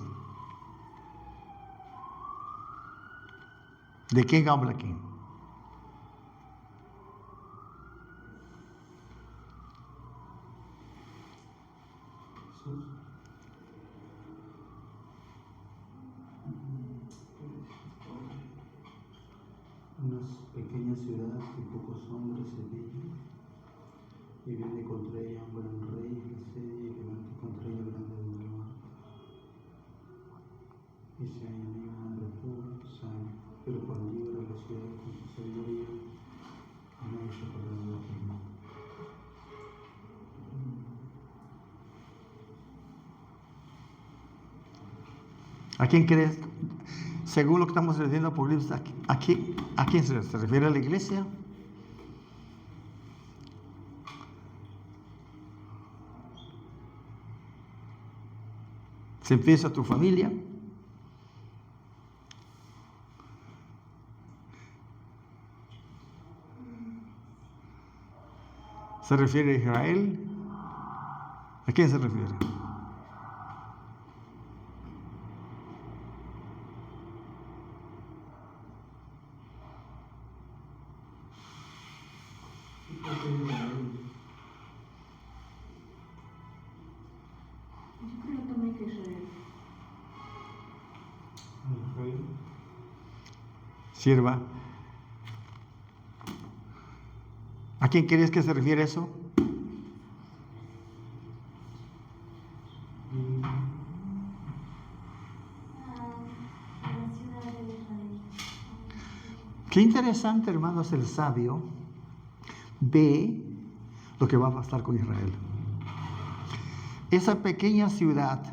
¿De quién habla aquí? Jesús. Una pequeña ciudad que pocos hombres se veían, y viene contra ella un gran rey que asedia y levanta contra ella grande baluarte. Y se halla en ella un hombre puro, sano, pero cuando libra la ciudad con su sabiduría, nadie se acordará de aquel nombre. ¿A quién crees? Según lo que estamos leyendo Apocalipsis, ¿a quién se refiere? ¿A la iglesia? ¿Se empieza a tu familia? ¿Se refiere a Israel? ¿A quién se refiere? Yo creo también que Israel. El rey sierva. ¿A quién crees que se refiere eso? Qué interesante, hermanos, el sabio ve lo que va a pasar con Israel. Esa pequeña ciudad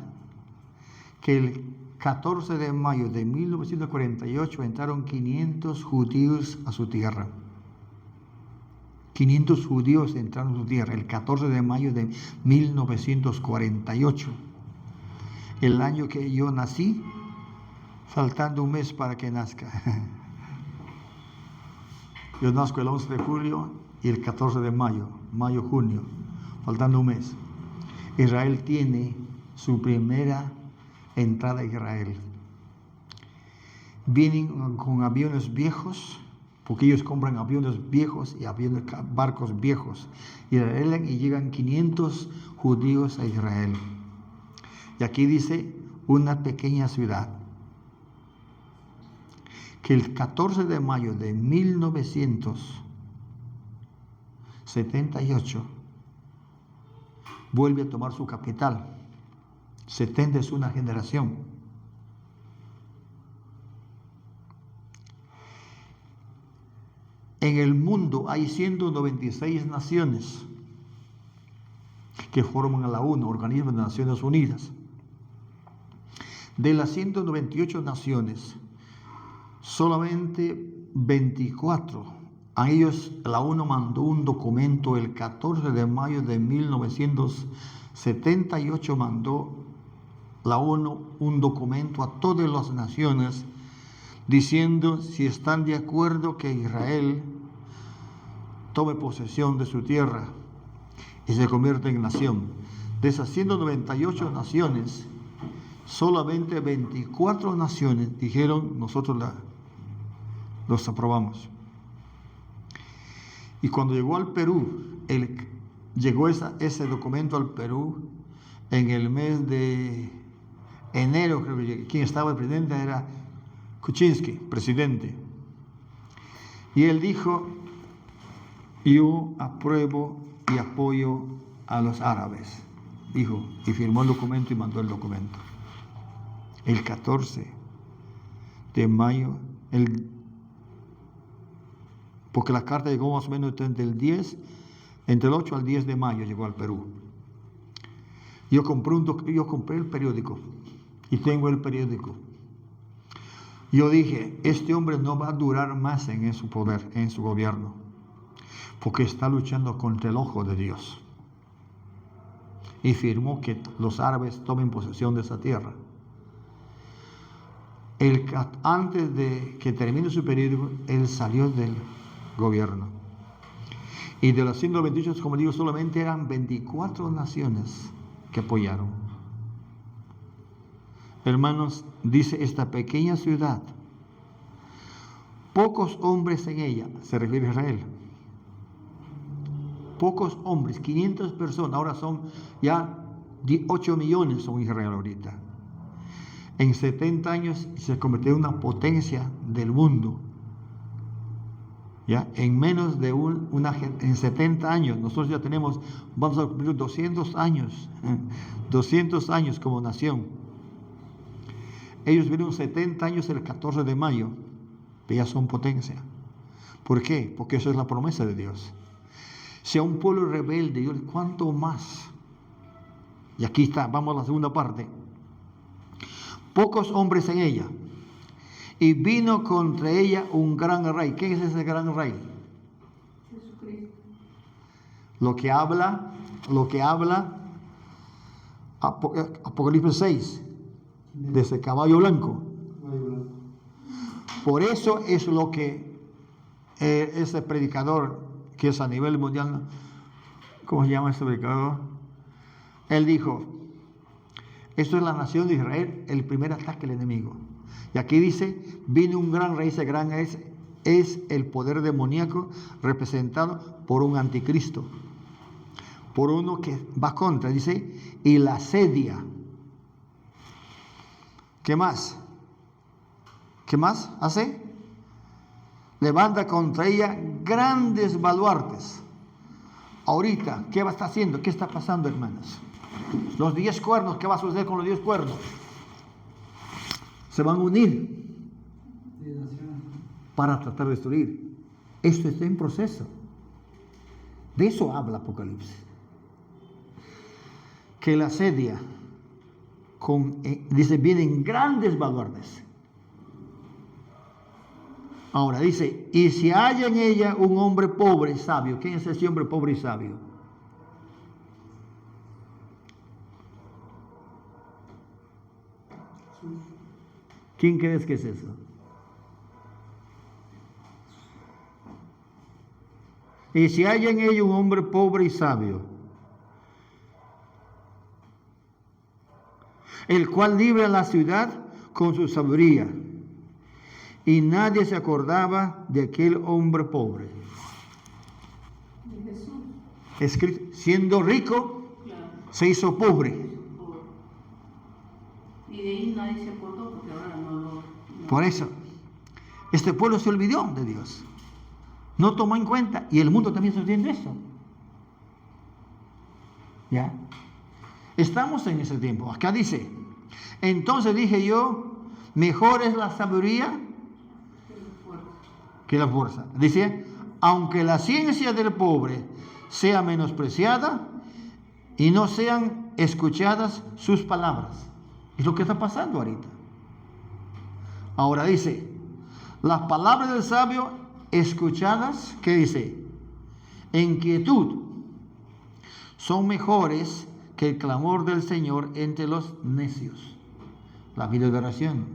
que el 14 de mayo de 1948 entraron 500 judíos a su tierra. 500 judíos entraron a su tierra el 14 de mayo de 1948. El año que yo nací, faltando un mes para que nazca. Yo nazco el 11 de julio y el 14 de mayo, junio, faltando un mes. Israel tiene su primera entrada a Israel. Vienen con aviones viejos, porque ellos compran aviones viejos y barcos viejos. Y llegan 500 judíos a Israel. Y aquí dice una pequeña ciudad, que el 14 de mayo de 1978 vuelve a tomar su capital. 70 es una generación. En el mundo hay 196 naciones que forman a la ONU, Organismo de Naciones Unidas. De las 198 naciones, solamente 24, a ellos la ONU mandó un documento el 14 de mayo de 1978, mandó la ONU un documento a todas las naciones diciendo si están de acuerdo que Israel tome posesión de su tierra y se convierta en nación. De esas 198 naciones, solamente 24 naciones dijeron nosotros los aprobamos. Y cuando llegó al Perú, llegó ese documento al Perú en el mes de enero, creo que quien estaba el presidente era Kuczynski, presidente. Y él dijo, yo apruebo y apoyo a los árabes, dijo, y firmó el documento y mandó el documento. El 14 de mayo, porque la carta llegó más o menos entre el 8 al 10 de mayo llegó al Perú. Yo compré el periódico y tengo el periódico. Yo dije, este hombre no va a durar más en su poder, en su gobierno, porque está luchando contra el ojo de Dios. Y firmó que los árabes tomen posesión de esa tierra. Antes de que termine su periodo, él salió del gobierno. Y de las 128, como digo, solamente eran 24 naciones que apoyaron. Hermanos, dice esta pequeña ciudad, pocos hombres en ella, se refiere a Israel. Pocos hombres, 500 personas, ahora son ya 8 millones son Israel ahorita. En 70 años se convirtió en una potencia del mundo. ¿Ya? En menos de en 70 años, nosotros ya vamos a cumplir 200 años como nación. Ellos vivieron 70 años el 14 de mayo, pero ya son potencia. ¿Por qué? Porque eso es la promesa de Dios. Si a un pueblo rebelde, Dios, ¿cuánto más? Y aquí está, vamos a la segunda parte. Pocos hombres en ella. Y vino contra ella un gran rey. ¿Quién es ese gran rey? Jesucristo. Lo que habla Apocalipsis 6, de ese caballo blanco. Por eso es lo que ese predicador, que es a nivel mundial, ¿cómo se llama ese predicador? Él dijo, esto es la nación de Israel, el primer ataque al enemigo. Y aquí dice, vino un gran rey, ese gran es el poder demoníaco representado por un anticristo, por uno que va contra, dice, y la asedia. ¿Qué más? ¿Qué más hace? levanta contra ella grandes baluartes. Ahorita, ¿qué va a estar haciendo? ¿Qué está pasando, hermanos? Los 10 cuernos, ¿qué va a suceder con los 10 cuernos? Se van a unir para tratar de destruir. Esto está en proceso. De eso habla Apocalipsis. Que la asedia, dice, vienen grandes baluartes. Ahora dice, y si haya en ella un hombre pobre y sabio. ¿Quién es ese hombre pobre y sabio? ¿Quién crees que es eso? Y si haya en ella un hombre pobre y sabio, el cual libra la ciudad con su sabiduría, y nadie se acordaba de aquel hombre pobre. De Jesús. Escrito, siendo rico, Claro. se hizo pobre. Pobre. Y de ahí nadie se acordó porque ahora no. Por eso, este pueblo se olvidó de Dios. No tomó en cuenta. Y el mundo también está haciendo eso. ¿Ya? Estamos en ese tiempo. Acá dice, entonces dije yo, mejor es la sabiduría que la fuerza. Dice, aunque la ciencia del pobre sea menospreciada y no sean escuchadas sus palabras. Es lo que está pasando ahorita. Ahora dice, las palabras del sabio escuchadas, ¿qué dice? En quietud son mejores que el clamor del Señor entre los necios. La vida de oración.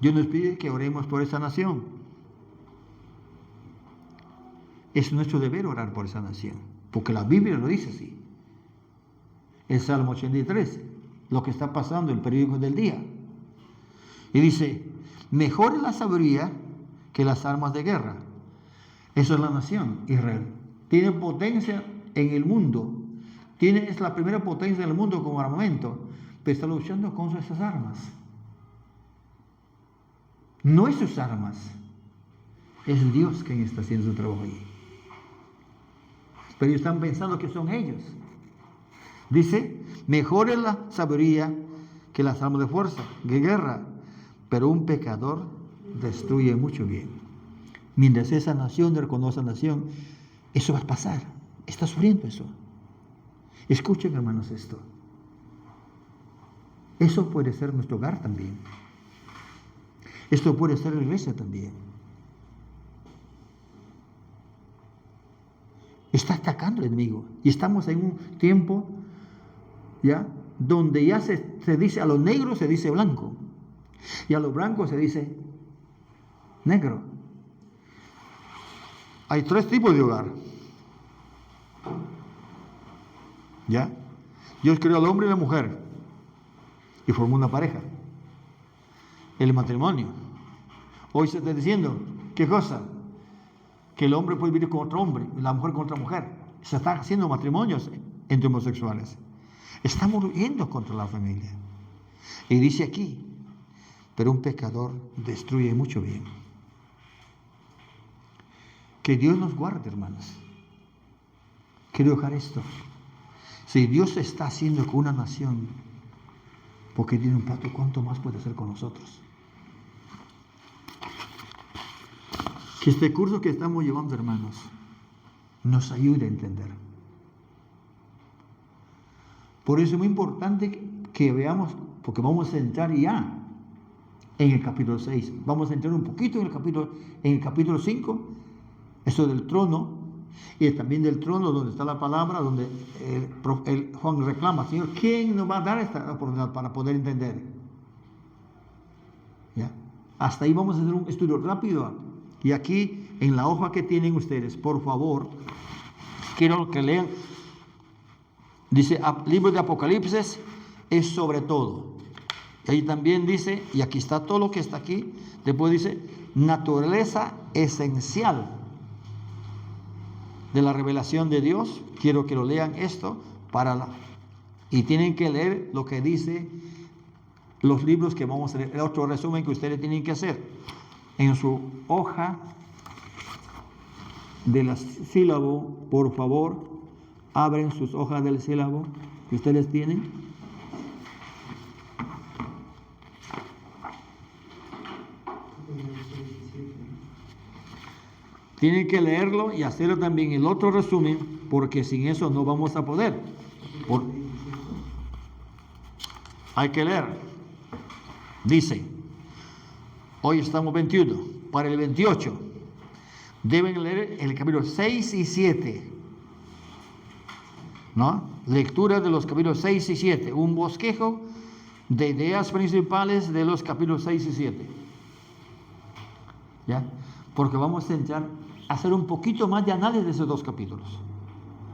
Dios nos pide que oremos por esa nación. Es nuestro deber orar por esa nación, porque la Biblia lo dice así. El Salmo 83, lo que está pasando, el periódico del día. Y dice, mejor es la sabiduría que las armas de guerra. Eso es la nación, Israel. Tiene potencia en el mundo. Es la primera potencia del mundo con armamento, pero está luchando con esas armas. No es sus armas, es Dios quien está haciendo su trabajo allí. Pero ellos están pensando que son ellos. Dice, mejor es la sabiduría que las armas de fuerza, de guerra, pero un pecador destruye mucho bien. Mientras esa nación reconoce a nación, eso va a pasar. Está sufriendo eso. Escuchen, hermanos, esto. Eso puede ser nuestro hogar también. Esto puede ser la iglesia también. Está atacando el enemigo. Y estamos en un tiempo, ¿ya?, donde ya se dice a los negros se dice blanco. Y a los blancos se dice negro. Hay 3 tipos de hogar. ¿Ya? Dios creó al hombre y la mujer y formó una pareja. El matrimonio. Hoy se está diciendo, ¿qué cosa? Que el hombre puede vivir con otro hombre y la mujer con otra mujer. Se están haciendo matrimonios entre homosexuales. Estamos huyendo contra la familia. Y dice aquí, pero un pecador destruye mucho bien. Que Dios nos guarde, hermanos. Quiero dejar esto. Si Dios está haciendo con una nación, porque tiene un pacto, ¿cuánto más puede hacer con nosotros? Que este curso que estamos llevando, hermanos, nos ayude a entender. Por eso es muy importante que veamos, porque vamos a entrar ya en el capítulo 6. Vamos a entrar un poquito en el capítulo 5, eso del trono, y también del trono donde está la palabra, donde el Juan reclama, Señor, ¿quién nos va a dar esta oportunidad para poder entender? ¿Ya? Hasta ahí vamos a hacer un estudio rápido. Y aquí, en la hoja que tienen ustedes, por favor, quiero que lean, dice, libro de Apocalipsis es sobre todo. Y ahí también dice, y aquí está todo lo que está aquí, después dice, naturaleza esencial de la revelación de Dios. Quiero que lo lean esto y tienen que leer lo que dice los libros que vamos a leer. El otro resumen que ustedes tienen que hacer en su hoja de la sílabo, por favor, abren sus hojas del sílabo que ustedes tienen. Tienen que leerlo y hacerlo también el otro resumen, porque sin eso no vamos a poder. Hay que leer. Dice, hoy estamos 21, para el 28 deben leer el capítulo 6 y 7, ¿no? Lectura de los capítulos 6 y 7, un bosquejo de ideas principales de los capítulos 6 y 7. ¿Ya? Porque vamos a intentar hacer un poquito más de análisis de esos dos capítulos.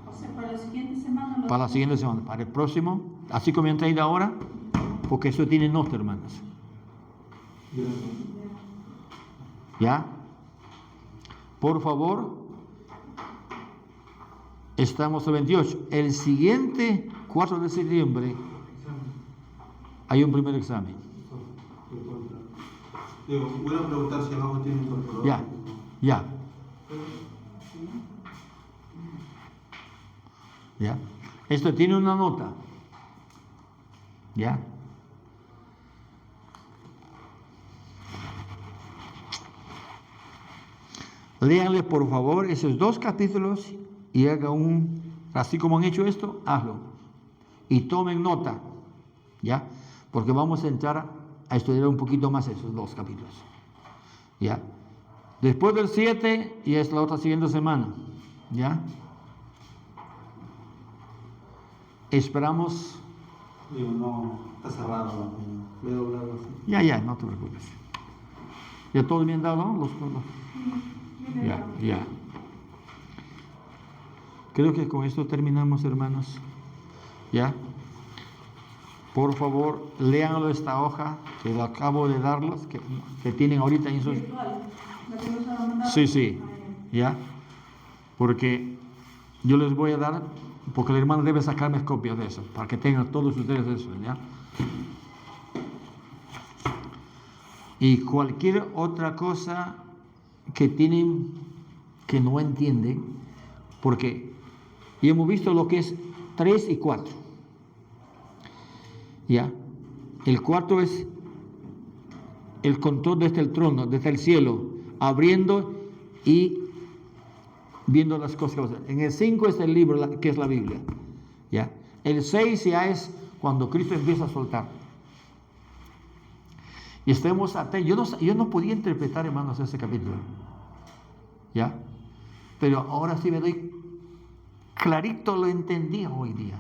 O sea, para la siguiente semana. Para la siguiente semana, para el próximo, así como han traído ahora, porque eso tiene nota, hermanos. ¿Ya? Por favor, estamos el 28. El siguiente 4 de septiembre hay un primer examen. Voy a preguntar si abajo tiene incorporado. Ya. Esto tiene una nota. ¿Ya? Léanle por favor esos dos capítulos y haga así como han hecho esto, hazlo. Y tomen nota, ¿ya? Porque vamos a entrar a estudiar un poquito más esos dos capítulos, ¿ya? Después del 7 y es la otra siguiente semana, ¿ya? Esperamos. No, está cerrado. Le he doblado así. Ya, no te preocupes. ¿Ya todos me han dado, no? Los Ya. Creo que con esto terminamos, hermanos. ¿Ya? Por favor, léanlo esta hoja que lo acabo de darlos, que tienen ahorita en sus... Sí. ¿Ya? Porque yo les voy a dar, porque el hermano debe sacarme copias de eso, para que tengan todos ustedes eso, ¿ya? Y cualquier otra cosa que tienen que no entienden, porque ya hemos visto lo que es 3 y 4. ¿Ya? El 4 es el control desde el trono, desde el cielo, abriendo y viendo las cosas. En el 5 es el libro, que es la Biblia. ¿Ya? El 6 ya es cuando Cristo empieza a soltar. Y estemos atentos. Yo no podía interpretar, hermanos, ese capítulo. ¿Ya? Pero ahora sí me doy clarito, lo entendí hoy día.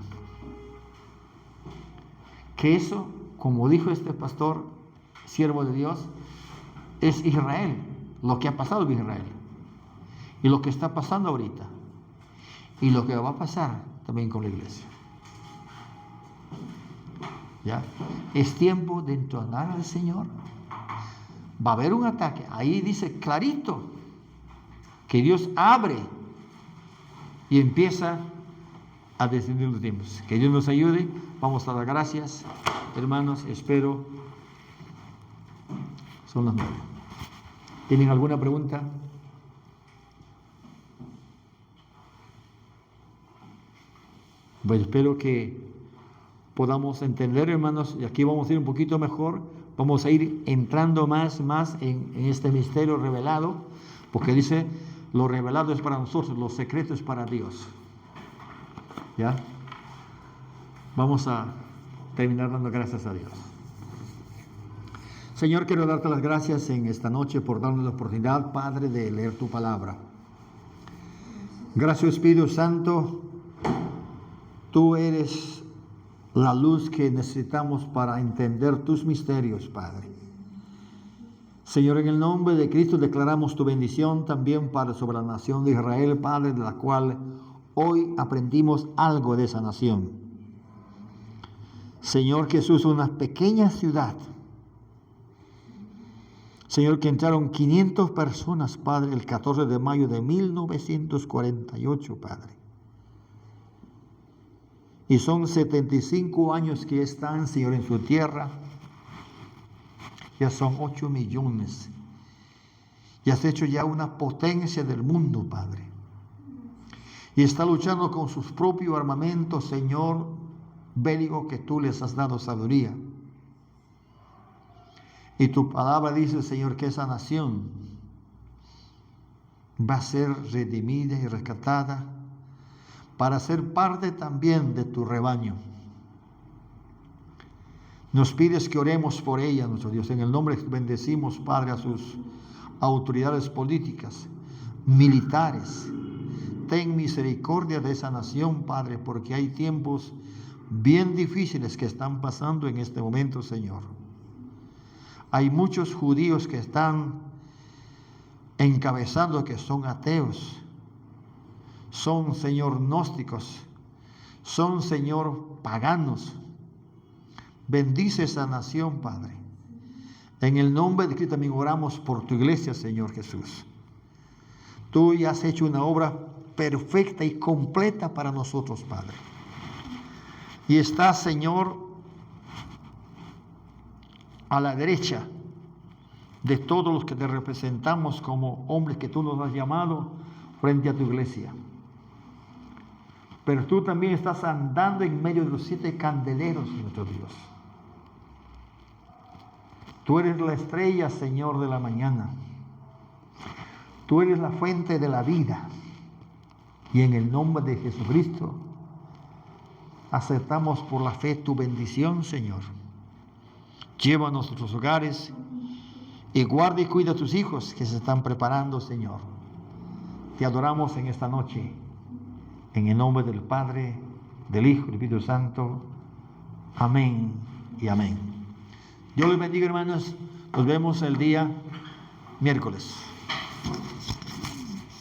Que eso, como dijo este pastor, siervo de Dios, es Israel, lo que ha pasado en Israel. Y lo que está pasando ahorita. Y lo que va a pasar también con la iglesia. ¿Ya? Es tiempo de entonar al Señor. Va a haber un ataque. Ahí dice clarito que Dios abre y empieza a descender los tiempos. Que Dios nos ayude. Vamos a dar gracias, hermanos. Espero. Son las 9. ¿Tienen alguna pregunta? Pues espero que podamos entender, hermanos, y aquí vamos a ir un poquito mejor, vamos a ir entrando más en este misterio revelado, porque dice, lo revelado es para nosotros, lo secreto es para Dios. ¿Ya? Vamos a terminar dando gracias a Dios. Señor, quiero darte las gracias en esta noche por darnos la oportunidad, Padre, de leer tu palabra. Gracias, Espíritu Santo, tú eres la luz que necesitamos para entender tus misterios, Padre. Señor, en el nombre de Cristo declaramos tu bendición también sobre la nación de Israel, Padre, de la cual hoy aprendimos algo de esa nación. Señor Jesús, una pequeña ciudad. Señor, que entraron 500 personas, Padre, el 14 de mayo de 1948, Padre. Y son 75 años que están, Señor, en su tierra. Ya son 8 millones. Y has hecho ya una potencia del mundo, Padre. y está luchando con sus propios armamentos, Señor, bélico, que tú les has dado sabiduría. Y tu palabra dice, Señor, que esa nación va a ser redimida y rescatada para ser parte también de tu rebaño. Nos pides que oremos por ella, nuestro Dios. En el nombre bendecimos, Padre, a sus autoridades políticas, militares. Ten misericordia de esa nación, Padre, porque hay tiempos bien difíciles que están pasando en este momento, Señor. Hay muchos judíos que están encabezando que son ateos, son, Señor, gnósticos, son, Señor, paganos. Bendice esa nación, Padre. En el nombre de Cristo también oramos por tu iglesia, Señor Jesús. Tú ya has hecho una obra perfecta y completa para nosotros, Padre. Y estás, Señor, a la derecha de todos los que te representamos como hombres que tú nos has llamado frente a tu iglesia. Pero tú también estás andando en medio de los 7 candeleros, nuestro Dios. Tú eres la estrella, Señor, de la mañana. Tú eres la fuente de la vida. Y en el nombre de Jesucristo, aceptamos por la fe tu bendición, Señor. Lleva a nuestros hogares y guarda y cuida a tus hijos que se están preparando, Señor. Te adoramos en esta noche. En el nombre del Padre, del Hijo y del Espíritu Santo. Amén y amén. Dios les bendiga, hermanos. Nos vemos el día miércoles.